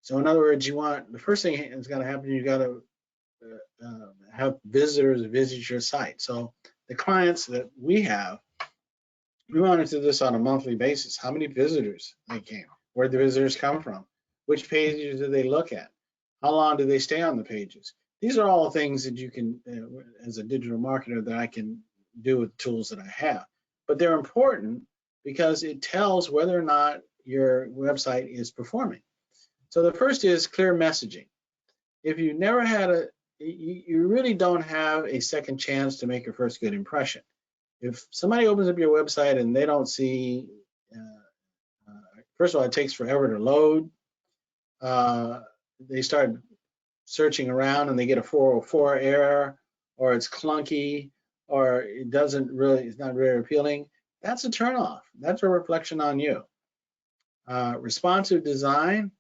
So in other words, the first thing that's got to happen, you got to have visitors visit your site. So the clients that we have, we monitor this on a monthly basis. How many visitors they came? Where the visitors come from? Which pages do they look at? How long do they stay on the pages? These are all things that you can, as a digital marketer, that I can do with tools that I have. But they're important because it tells whether or not your website is performing. So the first is clear messaging. If you never had you really don't have a second chance to make your first good impression. If somebody opens up your website and they don't see, first of all, it takes forever to load. They start searching around and they get a 404 error, or it's clunky, or it's not very appealing. That's a turnoff. That's a reflection on you. Responsive design.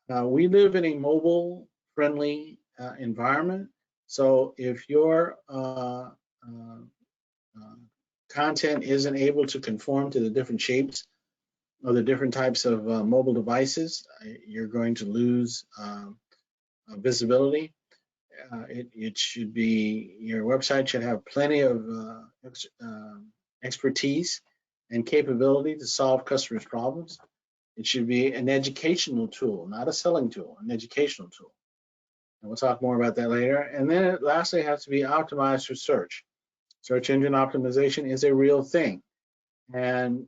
We live in a mobile-friendly environment. So if your content isn't able to conform to the different shapes or the different types of mobile devices, you're going to lose visibility. Your website should have plenty of expertise and capability to solve customers' problems. It should be an educational tool, not a selling tool, an educational tool. And we'll talk more about that later. And then lastly, it has to be optimized for search. Search engine optimization is a real thing. And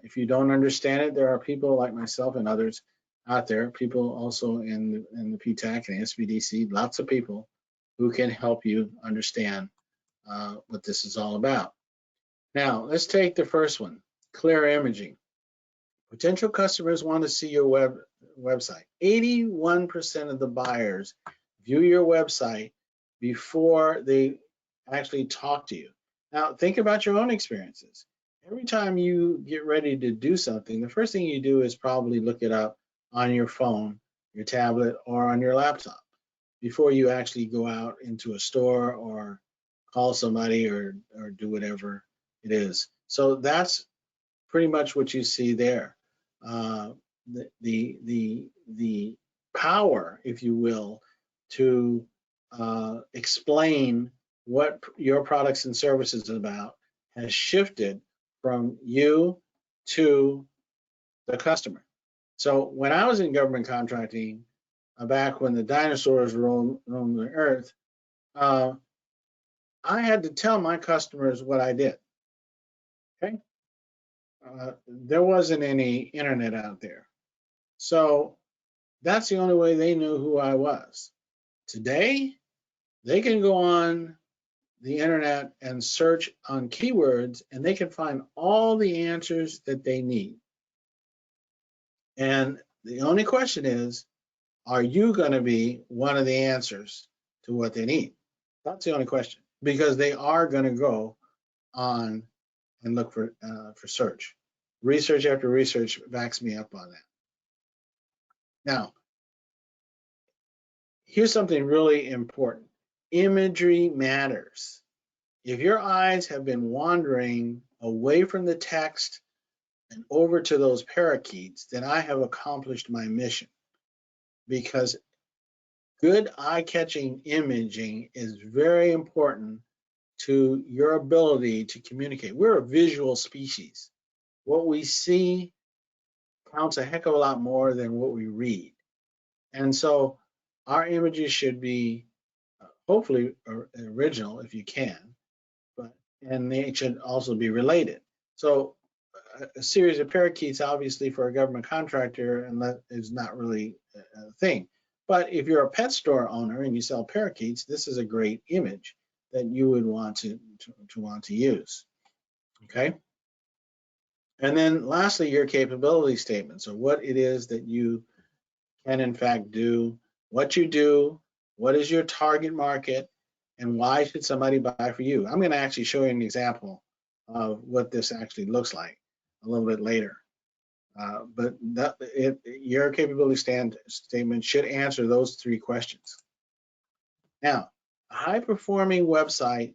if you don't understand it, there are people like myself and others out there, people also in the PTAC and the SBDC, lots of people who can help you understand what this is all about. Now, let's take the first one, clear imaging. Potential customers want to see your website. 81% of the buyers view your website before they actually talk to you. Now, think about your own experiences. Every time you get ready to do something, the first thing you do is probably look it up on your phone, your tablet, or on your laptop before you actually go out into a store or call somebody or do whatever it is. So that's pretty much what you see there. The power, if you will, to explain what your products and services is about has shifted from you to the customer. So when I was in government contracting, back when the dinosaurs roamed the earth, I had to tell my customers what I did. Okay, there wasn't any internet out there, so that's the only way they knew who I was. Today, they can go on the internet and search on keywords, and they can find all the answers that they need. And the only question is, are you going to be one of the answers to what they need? That's the only question, because they are going to go on and look for search. Research after research backs me up on that. Now, here's something really important. Imagery matters. If your eyes have been wandering away from the text and over to those parakeets, then I have accomplished my mission, because good eye-catching imaging is very important to your ability to communicate. We're a visual species. What we see counts a heck of a lot more than what we read. And so our images should be hopefully original if you can, and they should also be related. So a series of parakeets, obviously for a government contractor, and that is not really a thing. But if you're a pet store owner and you sell parakeets, this is a great image that you would want to want to use. Okay. And then lastly, your capability statement. So what it is that you can in fact do, what you do, what is your target market, and why should somebody buy for you? I'm going to actually show you an example of what this actually looks like a little bit later. But your capability statement should answer those three questions. Now, a high-performing website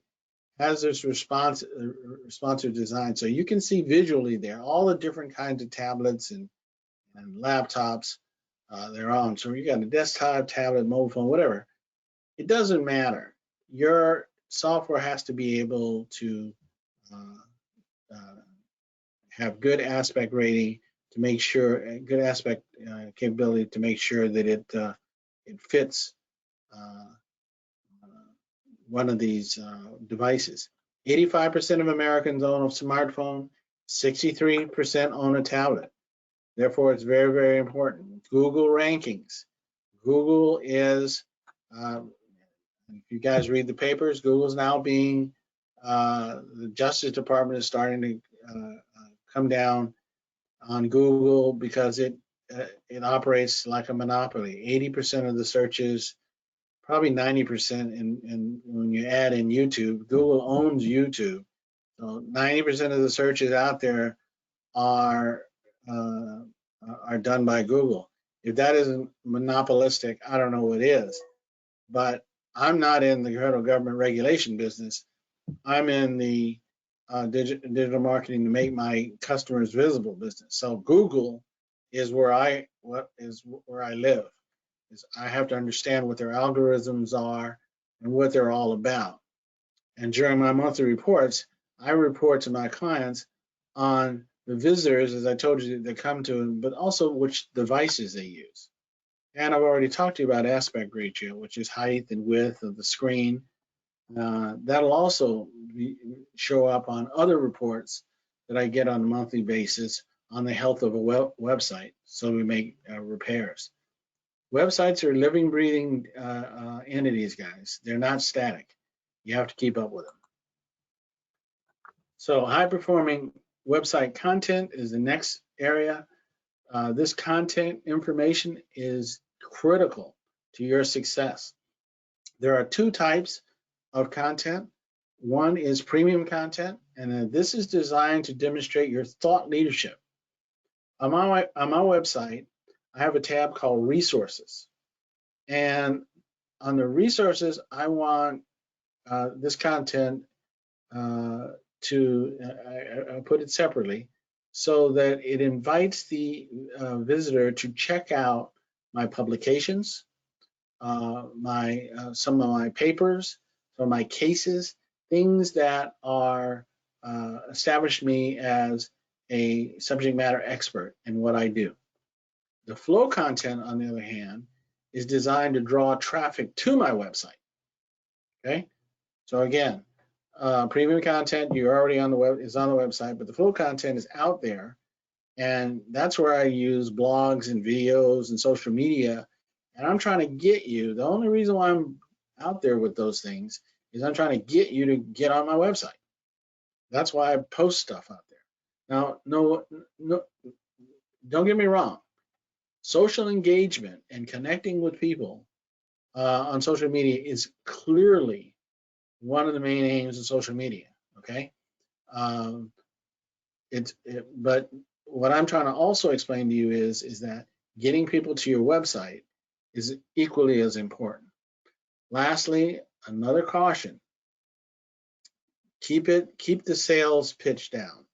has this responsive design, so you can see visually there all the different kinds of tablets and laptops they're on. So you got a desktop, tablet, mobile phone, whatever. It doesn't matter. Your software has to be able to have good aspect rating to make sure, good aspect capability to make sure that it fits one of these devices. 85% of Americans own a smartphone, 63% own a tablet. Therefore, it's very, very important. Google rankings. Google is, if you guys read the papers, Google's now being, the Justice Department is starting to come down on Google because it operates like a monopoly. 80% of the searches, probably 90%, and when you add in YouTube, Google owns YouTube. So 90% of the searches out there are done by Google. If that isn't monopolistic, I don't know what is. But I'm not in the federal government regulation business. I'm in the digital marketing to make my customers visible business. So Google is where I live. Is I have to understand what their algorithms are and what they're all about. And during my monthly reports, I report to my clients on the visitors, as I told you, that come to them, but also which devices they use. And I've already talked to you about aspect ratio, which is height and width of the screen. That'll also show up on other reports that I get on a monthly basis on the health of a website, so we make repairs. Websites are living, breathing entities, guys. They're not static. You have to keep up with them. So high-performing website content is the next area. This content information is critical to your success. There are two types of content. One is premium content, and this is designed to demonstrate your thought leadership. On my website, I have a tab called Resources. And on the resources, I want this content to put it separately so that it invites the visitor to check out my publications, some of my papers, some of my cases, things that are establish me as a subject matter expert in what I do. The flow content, on the other hand, is designed to draw traffic to my website. Okay, so again, premium content you're already on the web is on the website, but the flow content is out there, and that's where I use blogs and videos and social media. And I'm trying to get you. The only reason why I'm out there with those things is I'm trying to get you to get on my website. That's why I post stuff out there. Now, no, don't get me wrong. Social engagement and connecting with people on social media is clearly one of the main aims of social media. Okay, but what I'm trying to also explain to you is that getting people to your website is equally as important. Lastly, another caution: keep the sales pitch down.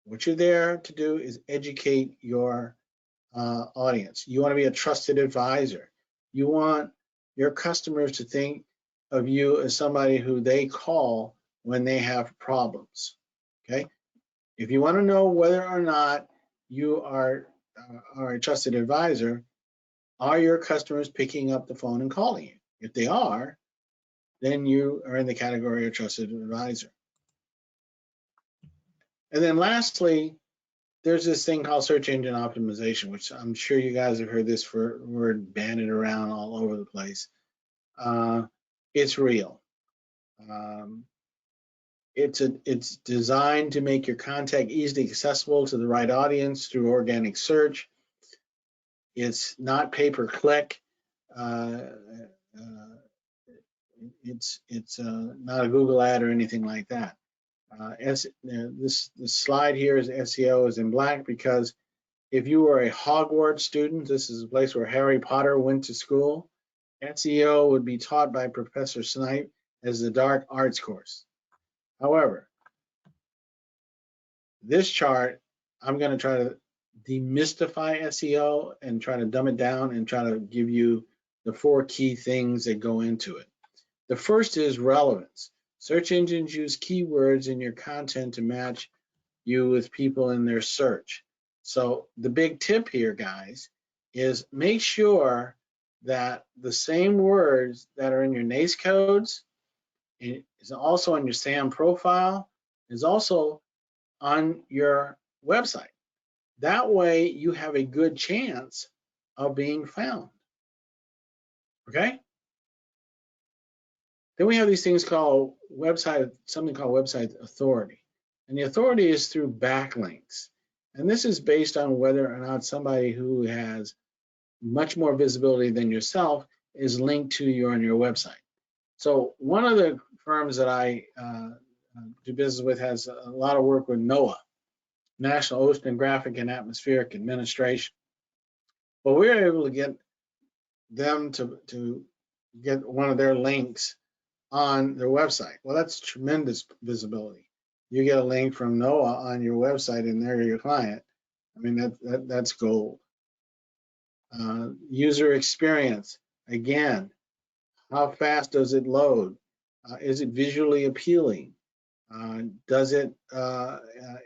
What you're there to do is educate your audience. You want to be a trusted advisor. You want your customers to think of you as somebody who they call when they have problems. Okay. If you want to know whether or not you are a trusted advisor, are your customers picking up the phone and calling you? If they are, then you are in the category of trusted advisor. And then lastly, there's this thing called search engine optimization, which I'm sure you guys have heard this word banded around all over the place. It's real. It's designed to make your content easily accessible to the right audience through organic search. It's not pay-per-click. It's not a Google ad or anything like that. This slide here is SEO is in black because if you were a Hogwarts student, this is a place where Harry Potter went to school, SEO would be taught by Professor Snipe as the dark arts course. However, this chart, I'm going to try to demystify SEO and try to dumb it down and try to give you the 4 key things that go into it. The first is relevance. Search engines use keywords in your content to match you with people in their search. So the big tip here, guys, is make sure that the same words that are in your NACE codes is also on your SAM profile, is also on your website. That way you have a good chance of being found. Okay? Then we have these things called something called website authority. And the authority is through backlinks. And this is based on whether or not somebody who has much more visibility than yourself is linked to you on your website. So one of the firms that I do business with has a lot of work with NOAA, National Oceanographic and Atmospheric Administration. Well, we were able to get them to get one of their links on their website. Well, that's tremendous visibility. You get a link from NOAA on your website and they're your client. I mean, that's gold. User experience, again, how fast does it load? Is it visually appealing? Does it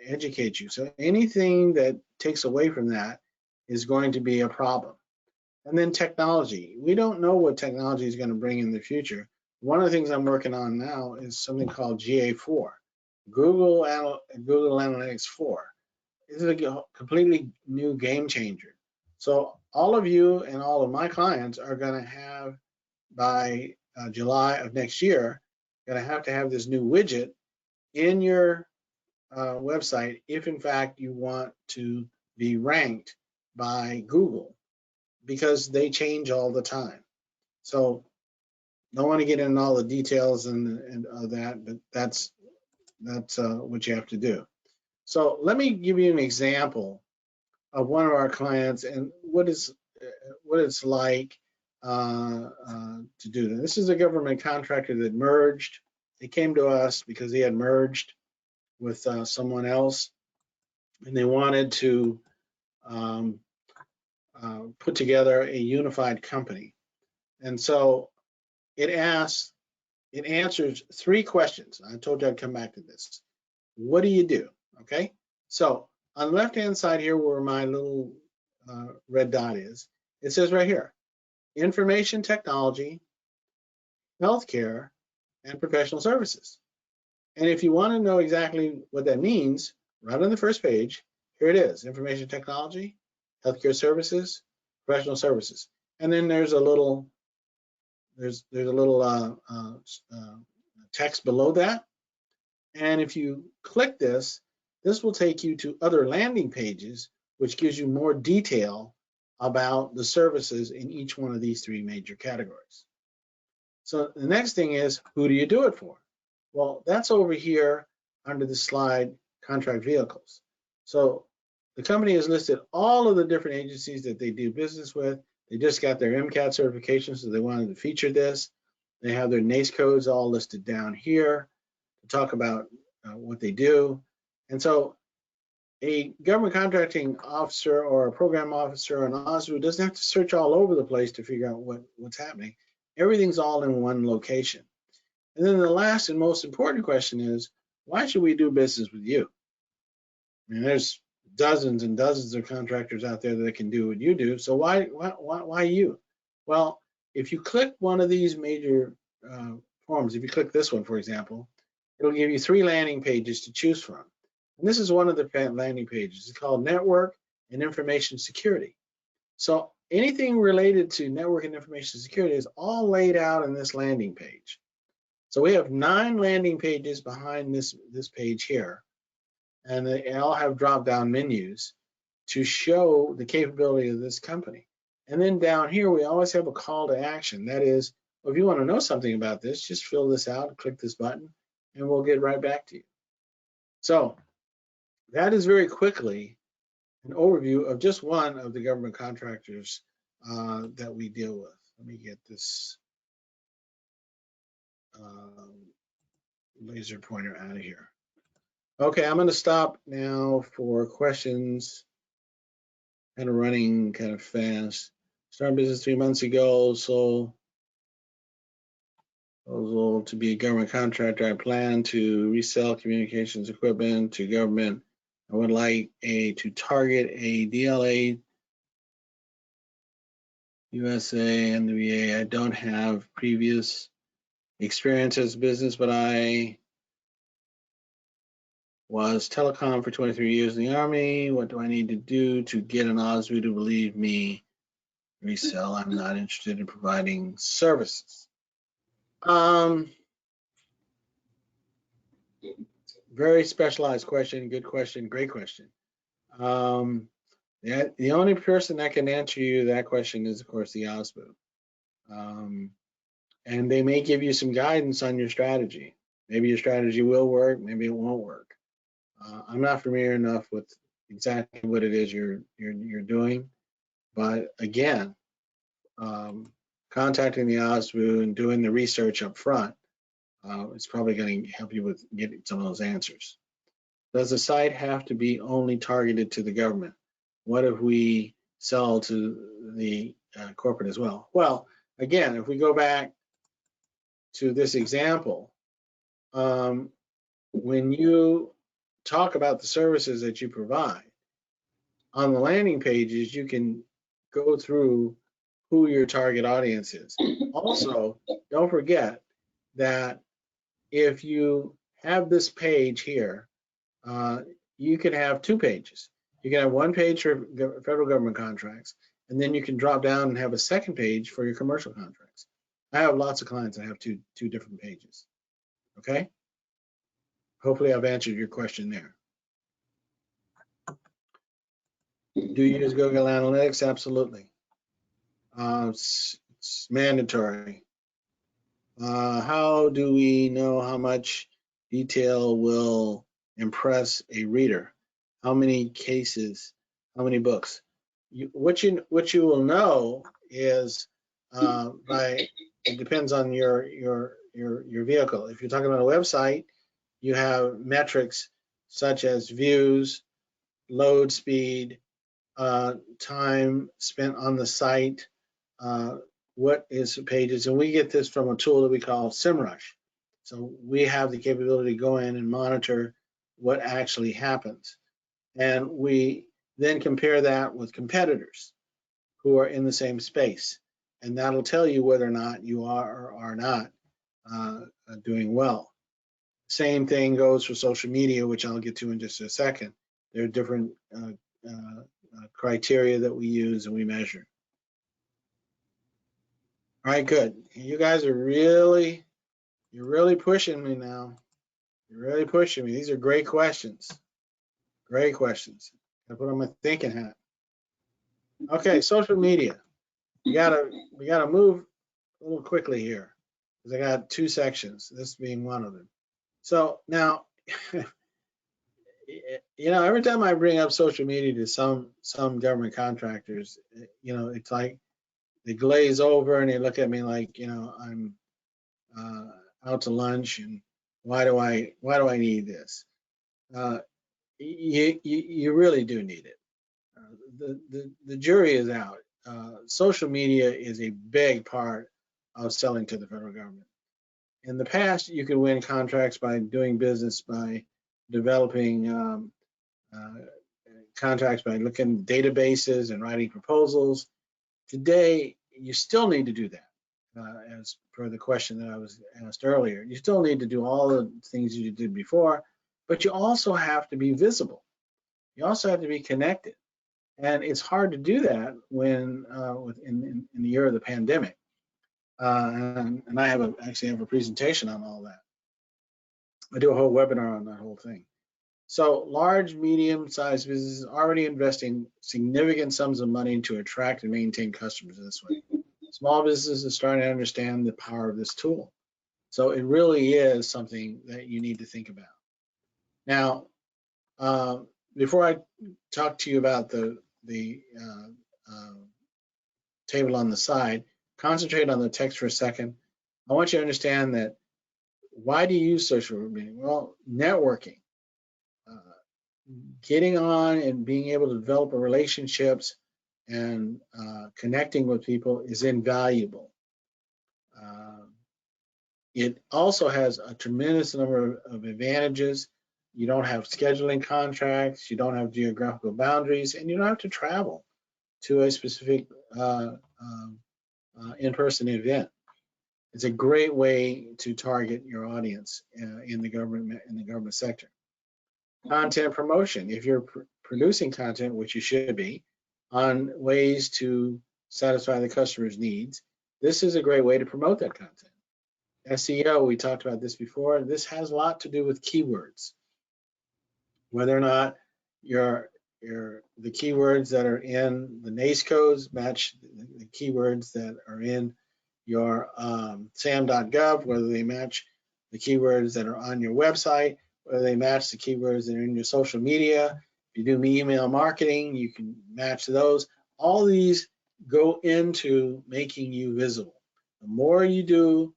educate you? So anything that takes away from that is going to be a problem. And then technology. We don't know what technology is going to bring in the future. One of the things I'm working on now is something called GA4, Google Analytics 4. This is a completely new game changer. So all of you and all of my clients are going to have, by July of next year, going to have this new widget in your website if in fact you want to be ranked by Google, because they change all the time. So don't want to get into all the details and that, but that's what you have to do. So let me give you an example of one of our clients and what it's like to do that. This is a government contractor that merged. They came to us because they had merged with someone else, and they wanted to put together a unified company. And so it answers 3 questions. I told you I'd come back to this. What do you do? Okay, so on the left-hand side here, where my little red dot is, it says right here, information technology, healthcare, and professional services. And if you want to know exactly what that means, right on the first page, here it is: information technology, healthcare services, professional services. And then there's a little text below that. And if you click this will take you to other landing pages, which gives you more detail about the services in each one of these 3 major categories. So the next thing is, who do you do it for? Well, that's over here under the slide, contract vehicles. So the company has listed all of the different agencies that they do business with. They just got their MCAT certification, so they wanted to feature this. They have their NACE codes all listed down here to talk about what they do. And so a government contracting officer or a program officer or an OSDBU doesn't have to search all over the place to figure out what's happening. Everything's all in one location. And then the last and most important question is, why should we do business with you? I mean, there's dozens and dozens of contractors out there that can do what you do. So why you? Well, if you click one of these major forms, if you click this one, for example, it'll give you 3 landing pages to choose from. And this is one of the landing pages. It's called Network and Information Security. So anything related to network and information security is all laid out in this landing page. So we have 9 landing pages behind this page here, and they all have drop-down menus to show the capability of this company. And then down here, we always have a call to action. That is, well, if you want to know something about this, just fill this out, click this button, and we'll get right back to you. So that is very quickly an overview of just one of the government contractors that we deal with. Let me get this laser pointer out of here. Okay, I'm going to stop now for questions. Kind of running kind of fast. Started business 3 months ago, so proposal to be a government contractor. I plan to resell communications equipment to government. I would like to target a DLA, USA, and the VA. I don't have previous experience as a business, but I was telecom for 23 years in the Army. What do I need to do to get an OSDBU to believe me? Resell. I'm not interested in providing services. Very specialized question. Good question. Great question. The only person that can answer you that question is, of course, the OSDBU. And they may give you some guidance on your strategy. Maybe your strategy will work. Maybe it won't work. I'm not familiar enough with exactly what it is you're doing, but again, contacting the OSDBU and doing the research up front is probably going to help you with getting some of those answers. Does the site have to be only targeted to the government? What if we sell to the corporate as well? Well, again, if we go back to this example, when you talk about the services that you provide, on the landing pages, you can go through who your target audience is. Also, don't forget that if you have this page here, you can have 2 pages. You can have 1 page for federal government contracts, and then you can drop down and have a 2nd page for your commercial contracts. I have lots of clients that have two different pages. Okay? Hopefully I've answered your question there. Do you use Google Analytics? Absolutely. It's mandatory. How do we know how much detail will impress a reader? How many cases? How many books? What you will know is it depends on your vehicle. If you're talking about a website, you have metrics such as views, load speed, time spent on the site, what is pages, and we get this from a tool that we call SEMrush. So we have the capability to go in and monitor what actually happens. And we then compare that with competitors who are in the same space. And that'll tell you whether or not you are or are not doing well. Same thing goes for social media, which I'll get to in just a second. There are different criteria that we use and we measure. All right, good. You guys are you're really pushing me now. You're really pushing me. These are great questions. Great questions. I put on my thinking hat. Okay, social media. We gotta move a little quickly here because I got 2 sections, this being one of them. So now, every time I bring up social media to some government contractors, it's like they glaze over and they look at me like, I'm out to lunch, and why do I need this? You really do need it. The jury is out. Social media is a big part of selling to the federal government. In the past, you could win contracts by doing business by developing contracts by looking at databases and writing proposals. Today, you still need to do that. As per the question that I was asked earlier, you still need to do all the things you did before, but you also have to be visible. You also have to be connected. And it's hard to do that when in the year of the pandemic. And I actually have a presentation on all that. I do a whole webinar on that whole thing. So large, medium-sized businesses are already investing significant sums of money to attract and maintain customers in this way. Small businesses are starting to understand the power of this tool. So it really is something that you need to think about. Now, before I talk to you about the table on the side, concentrate on the text for a second. I want you to understand that why do you use social media? Well, networking. Getting on and being able to develop relationships and connecting with people is invaluable. It also has a tremendous number of advantages. You don't have scheduling contracts, you don't have geographical boundaries, and you don't have to travel to a specific in-person event. It's a great way to target your audience in the government sector. Content promotion. If you're producing content, which you should be, on ways to satisfy the customer's needs, this is a great way to promote that content. SEO, we talked about this before. This has a lot to do with keywords. Whether or not the keywords that are in the NACE codes match the keywords that are in your sam.gov, whether they match the keywords that are on your website, whether they match the keywords that are in your social media. If you do email marketing, you can match those. All these go into making you visible. The more you do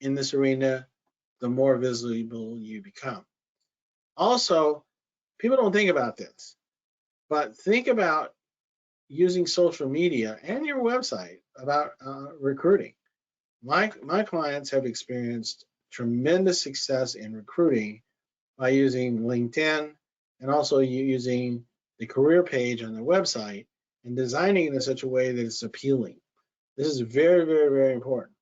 in this arena, the more visible you become. Also, people don't think about this, but think about using social media and your website about recruiting. My clients have experienced tremendous success in recruiting by using LinkedIn and also using the career page on their website and designing it in such a way that it's appealing. This is very, very, very important.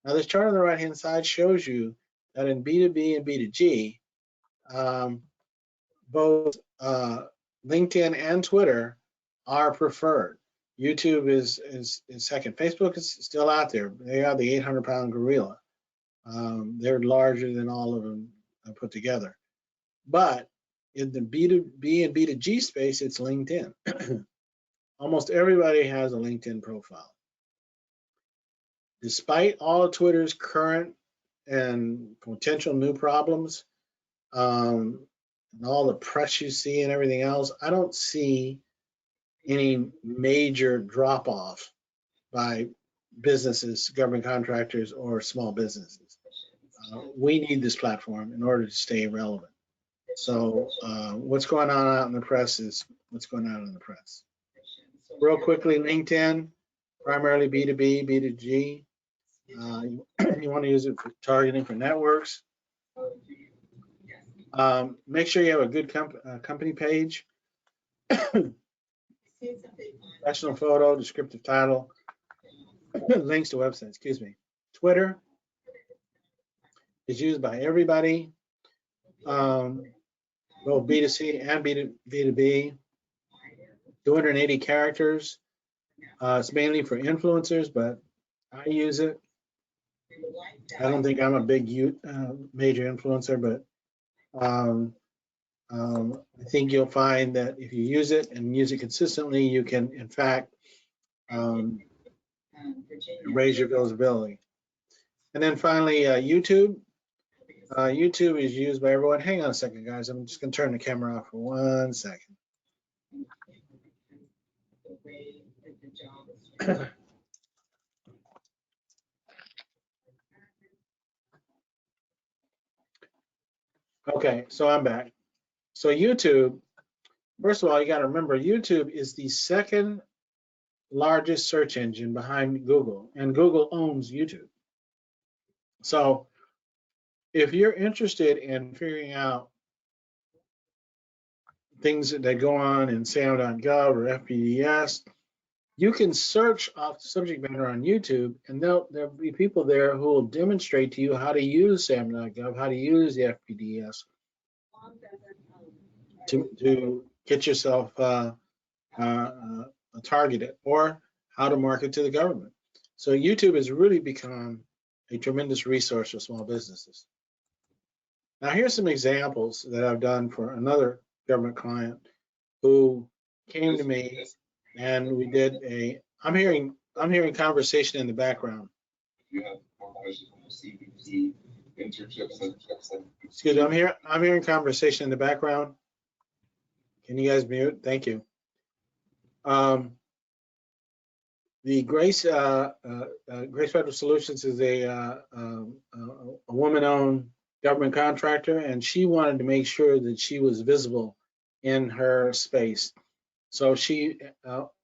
Now, this chart on the right-hand side shows you that in B2B and B2G, both LinkedIn and Twitter are preferred. YouTube is second. Facebook is still out there. They are the 800-pound gorilla. They're larger than all of them put together. But in the B2B and B2G space, it's LinkedIn. Almost everybody has a LinkedIn profile. Despite all of Twitter's current and potential new problems, and all the press you see and everything else, I don't see any major drop-off by businesses, government contractors, or small businesses. We need this platform in order to stay relevant. So what's going on out in the press is what's going on in the press. Real quickly, LinkedIn, primarily B2B, B2G. You want to use it for targeting for networks. Make sure you have a good company page. Professional photo, descriptive title, links to websites, excuse me. Twitter is used by everybody, both B2C and B2B. 280 characters. It's mainly for influencers, but I use it. I don't think I'm a big major influencer, but I think you'll find that if you use it and use it consistently, you can, in fact, raise your visibility. And then finally, YouTube. YouTube is used by everyone. Hang on a second, guys. I'm just going to turn the camera off for 1 second. Okay, so I'm back. So YouTube, first of all, you got to remember YouTube is the second largest search engine behind Google, and Google owns YouTube. So if you're interested in figuring out things that go on in SAM.gov or FPDS, you can search off the subject matter on YouTube, and there'll be people there who will demonstrate to you how to use SAM.gov, how to use the FPDS to get yourself targeted, or how to market to the government. So YouTube has really become a tremendous resource for small businesses. Now, here's some examples that I've done for another government client who came to me, and we did a. I'm hearing conversation in the background. Excuse me, I'm hearing conversation in the background. Can you guys mute? Thank you. The Grace Federal Solutions is a woman-owned government contractor, and she wanted to make sure that she was visible in her space. So she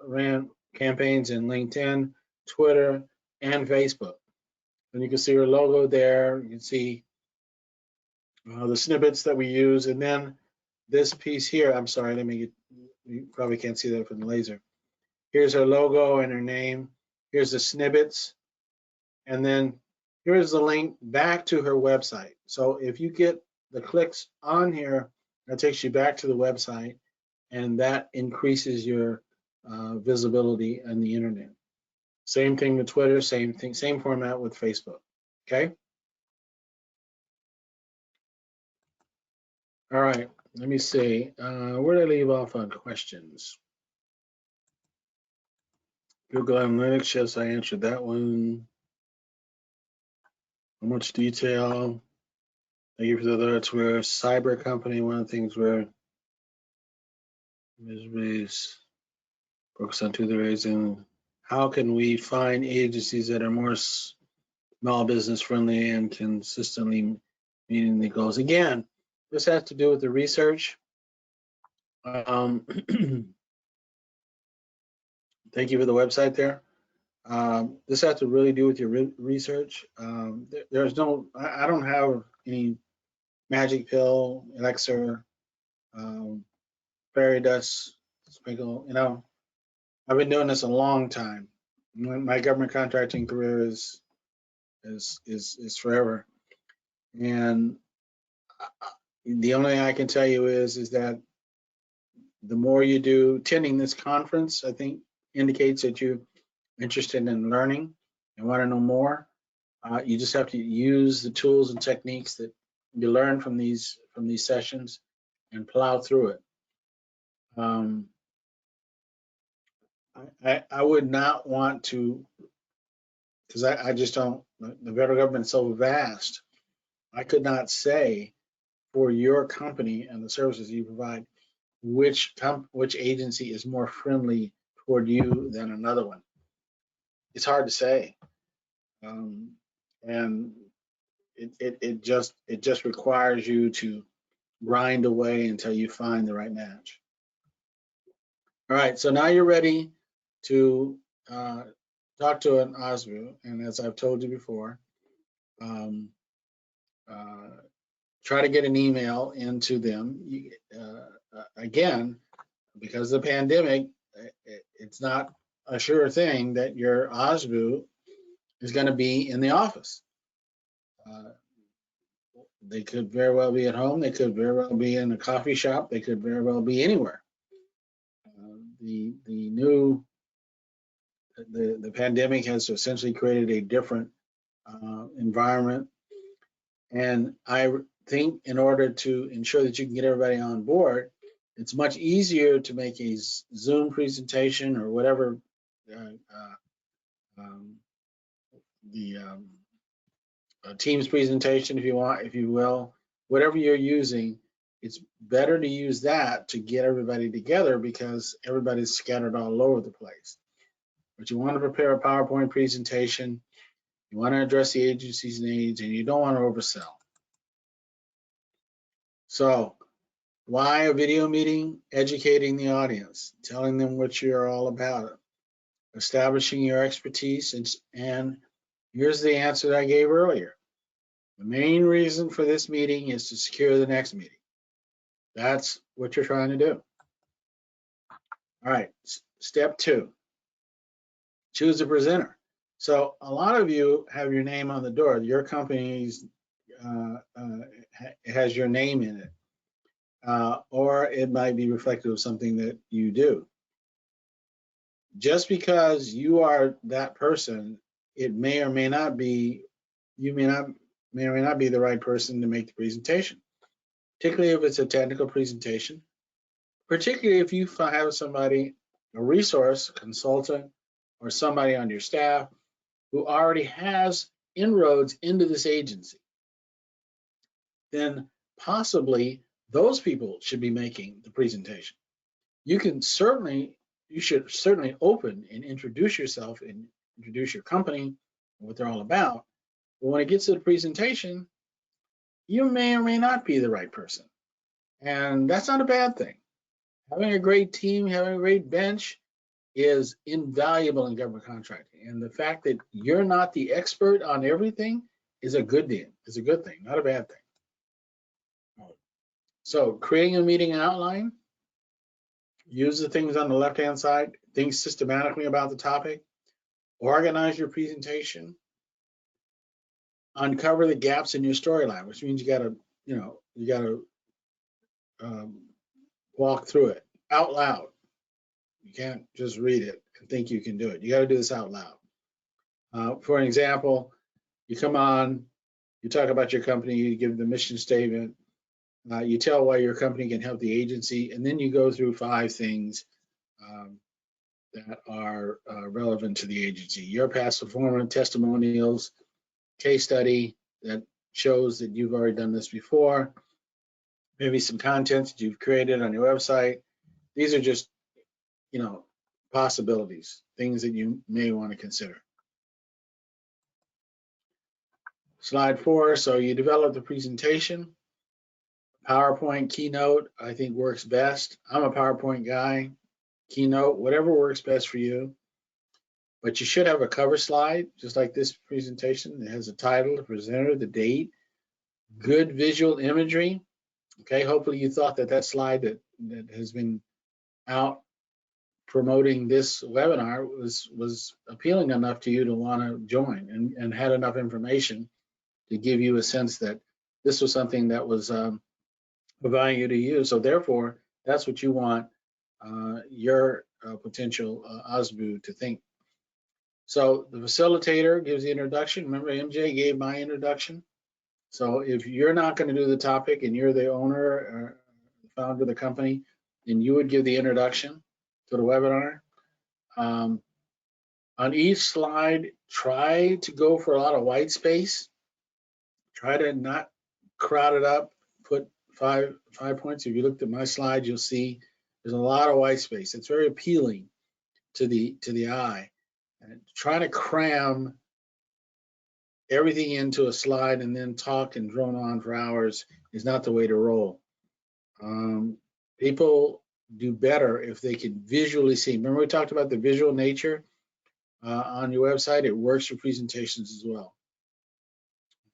ran campaigns in LinkedIn, Twitter, and Facebook. And you can see her logo there. You can see the snippets that we use. And then this piece here, I'm sorry, let me get, you probably can't see that from the laser. Here's her logo and her name. Here's the snippets. And then here's the link back to her website. So if you get the clicks on here, that takes you back to the website, and that increases your visibility on the internet. Same thing with Twitter, same thing, same format with Facebook. Okay. All right, let me see. Where did I leave off on questions? Google Analytics, yes, I answered that one. How much detail? Thank you for the alerts. We're a cyber company. One of the things we're focus on two areas. And how can we find agencies that are more small business friendly and consistently meeting the goals? Again, this has to do with the research. Thank you for the website there. This has to really do with your research. There's no, I don't have any magic pill, elixir, fairy dust sprinkle. You know, I've been doing this a long time. My government contracting career is forever, and the only thing I can tell you is that the more you do, attending this conference, I think indicates that you're interested in learning and want to know more. You just have to use the tools and techniques that you learn from these sessions and plow through it. I would not want to, because I just don't, the federal government is so vast, I could not say for your company and the services you provide which agency is more friendly toward you than another one. It's hard to say, and it just requires you to grind away until you find the right match. All right, so now you're ready to talk to an OSDBU, and as I've told you before, try to get an email into them. Again, because of the pandemic, it's not a sure thing that your OSDBU is going to be in the office. They could very well be at home. They could very well be in a coffee shop. They could very well be anywhere. The pandemic has essentially created a different environment, and I think in order to ensure that you can get everybody on board, it's much easier to make a Zoom presentation or whatever a Teams presentation if you want, if you will, whatever you're using, it's better to use that to get everybody together because everybody's scattered all over the place. But you want to prepare a PowerPoint presentation, you want to address the agency's needs, and you don't want to oversell. So why a video meeting? Educating the audience, telling them what you're all about, establishing your expertise, and here's the answer that I gave earlier. The main reason for this meeting is to secure the next meeting. That's what you're trying to do. All right, step 2, choose a presenter. So a lot of you have your name on the door. Your company's has your name in it, or it might be reflective of something that you do. Just because you are that person, it may or may not be, you may or may not be the right person to make the presentation, particularly if it's a technical presentation, particularly if you have somebody, a resource, consultant, or somebody on your staff who already has inroads into this agency. Then possibly those people should be making the presentation. You should certainly open and introduce yourself and introduce your company and what they're all about. But when it gets to the presentation, you may or may not be the right person. And that's not a bad thing. Having a great team, having a great bench is invaluable in government contracting. And the fact that you're not the expert on everything is a good deal. It's a good thing, not a bad thing. So creating a meeting outline, use the things on the left-hand side, think systematically about the topic, organize your presentation, uncover the gaps in your storyline, which means you gotta walk through it out loud. You can't just read it and think you can do it. You got to do this out loud. For an example, you come on, you talk about your company, you give the mission statement, you tell why your company can help the agency, and then you go through 5 things that are relevant to the agency. Your past performance, testimonials, case study that shows that you've already done this before, maybe some content that you've created on your website. These are just, possibilities, things that you may want to consider. Slide 4, so you develop the presentation. PowerPoint, Keynote, I think works best. I'm a PowerPoint guy. Keynote, whatever works best for you. But you should have a cover slide, just like this presentation. It has a title, the presenter, the date, good visual imagery. Okay, hopefully you thought that slide that has been out promoting this webinar was appealing enough to you to want to join and had enough information to give you a sense that this was something that was of value to you. So therefore, that's what you want your potential OSDBU to think. So the facilitator gives the introduction. Remember, MJ gave my introduction. So if you're not going to do the topic and you're the owner or founder of the company, then you would give the introduction to the webinar. On each slide, try to go for a lot of white space. Try to not crowd it up. Put five points. If you looked at my slide, you'll see there's a lot of white space. It's very appealing to the eye. And trying to cram everything into a slide and then talk and drone on for hours is not the way to roll. People do better if they can visually see. Remember we talked about the visual nature on your website? It works for presentations as well.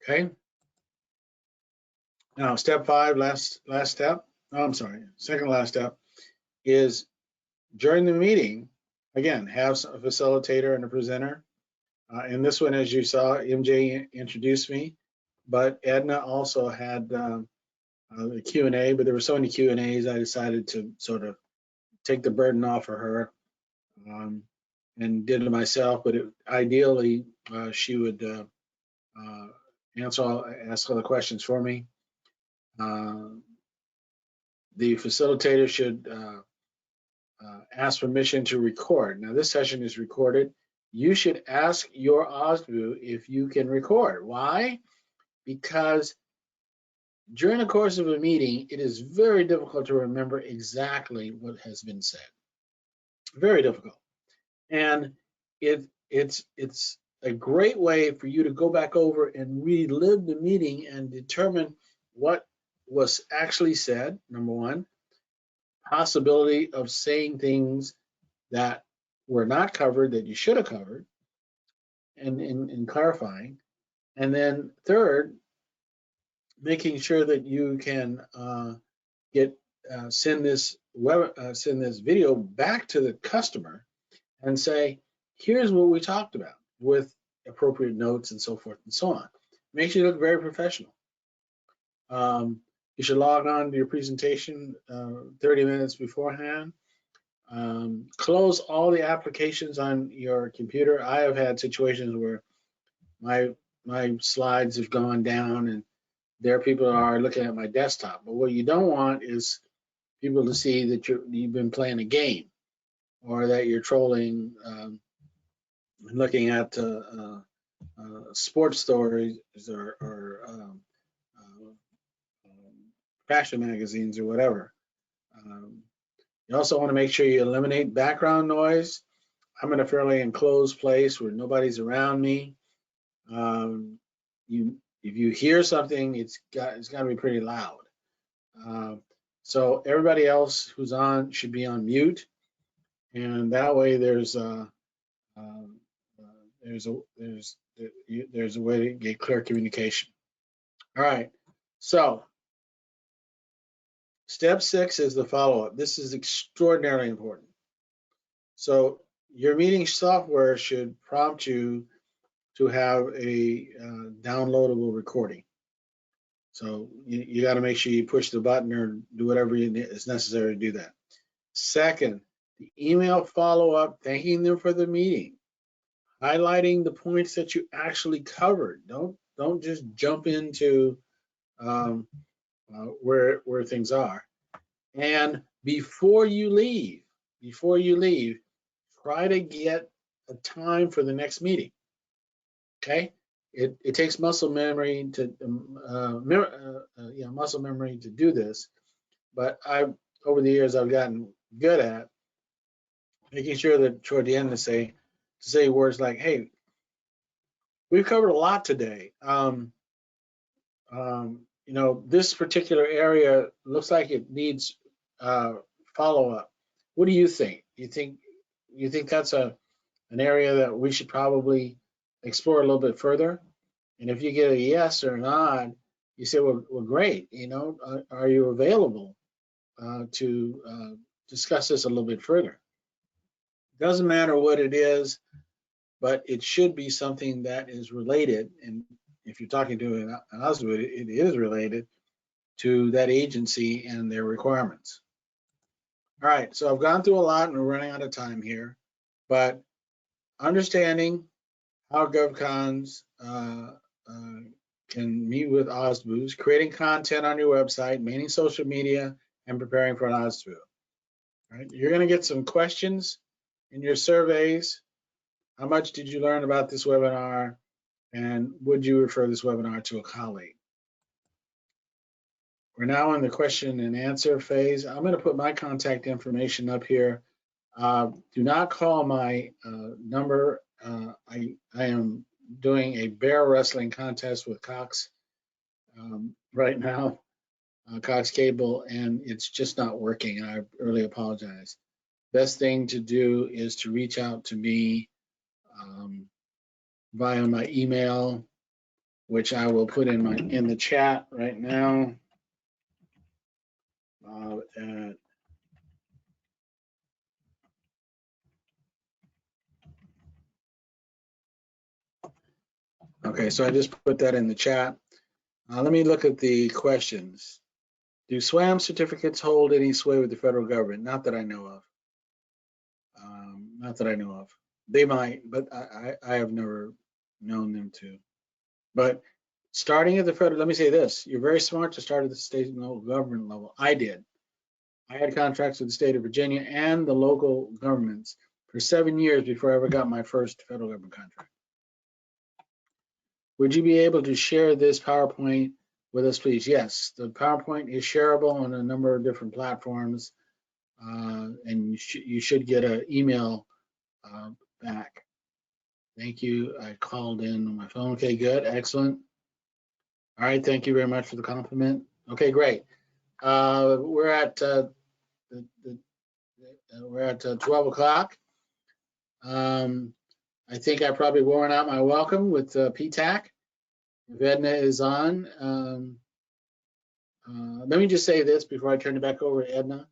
Okay. Now, step 5, last step. Oh, I'm sorry, second last step is during the meeting, again, have a facilitator and a presenter. And this one, as you saw, MJ introduced me, but Edna also had the Q&A, but there were so many Q&As, I decided to sort of take the burden off of her and did it myself, but ideally she would ask all the questions for me. The facilitator should ask permission to record. Now this session is recorded. You should ask your OSDBU if you can record. Why? because during the course of a meeting, it is very difficult to remember exactly what has been said. Very difficult. And it's a great way for you to go back over and relive the meeting and determine what was actually said, number one, possibility of saying things that were not covered that you should have covered, and clarifying. And then third, making sure that you can send this video back to the customer and say, here's what we talked about with appropriate notes and so forth and so on. Makes you look very professional. You should log on to your presentation 30 minutes beforehand. Close all the applications on your computer. I have had situations where my slides have gone down and there people are looking at my desktop. But what you don't want is people to see that you've been playing a game or that you're trolling, looking at sports stories or fashion magazines or whatever. You also want to make sure you eliminate background noise. I'm in a fairly enclosed place where nobody's around me. If you hear something, it's got to be pretty loud. So everybody else who's on should be on mute, and that way there's a way to get clear communication. All right. So step 6 is the follow-up. This is extraordinarily important. So your meeting software should prompt you to have a downloadable recording. So you got to make sure you push the button or do whatever is necessary to do that. Second, the email follow-up, thanking them for the meeting, highlighting the points that you actually covered. Don't just jump into where things are. And before you leave, try to get a time for the next meeting. Okay, it takes muscle memory to do this, but over the years I've gotten good at making sure that toward the end to say words like, "Hey, we've covered a lot today. This particular area looks like it needs follow-up. What do you think? You think that's an area that we should probably explore a little bit further?" And if you get a yes or a nod, you say, well, great. Are you available to discuss this a little bit further? Doesn't matter what it is, but it should be something that is related. And if you're talking to an OSDBU, it is related to that agency and their requirements. All right, so I've gone through a lot and we're running out of time here, but understanding how GovCons can meet with OSDBUs, creating content on your website, managing social media, and preparing for an OSDBU. All right, you're going to get some questions in your surveys. How much did you learn about this webinar? And would you refer this webinar to a colleague? We're now in the question and answer phase. I'm going to put my contact information up here. Do not call my number. I am doing a bear wrestling contest with Cox right now, Cox Cable, and it's just not working. And I really apologize. Best thing to do is to reach out to me via my email, which I will put in the chat right now. Okay, so I just put that in the chat. Let me look at the questions. Do SWAM certificates hold any sway with the federal government? Not that I know of. Not that I know of. They might, but I have never known them to. But starting at the federal, let me say this, you're very smart to start at the state and local government level. I did. I had contracts with the state of Virginia and the local governments for 7 years before I ever got my first federal government contract. Would you be able to share this PowerPoint with us, please? Yes, the PowerPoint is shareable on a number of different platforms, and you should get an email back. Thank you. I called in on my phone. Okay, good, excellent. All right, thank you very much for the compliment. Okay, great. We're at 12 o'clock. I think I probably worn out my welcome with PTAC. If Edna is on, let me just say this before I turn it back over to Edna.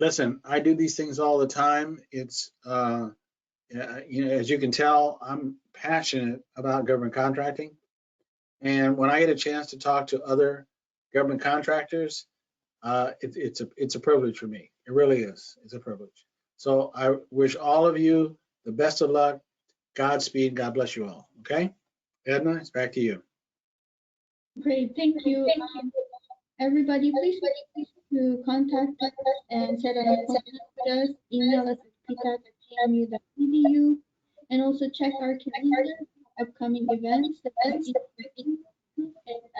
Listen, I do these things all the time. It's, as you can tell, I'm passionate about government contracting. And when I get a chance to talk to other government contractors, it's a privilege for me. It really is. It's a privilege. So I wish all of you the best of luck, Godspeed, God bless you all. Okay, Edna, it's back to you. Great, thank you. Everybody, please feel free to contact us and set an appointment with us. Email us at ptac@cmu.edu, and also check our calendar for upcoming events that and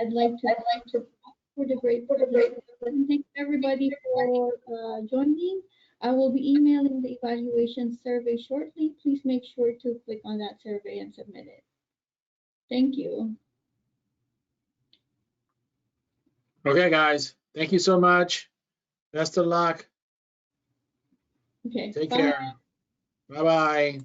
I'd like to thank you for the great presentation. Thank everybody for joining. I will be emailing the evaluation survey shortly. Please make sure to click on that survey and submit it. Thank you. Okay, guys. Thank you so much. Best of luck. Okay. Take bye. care. Bye-bye.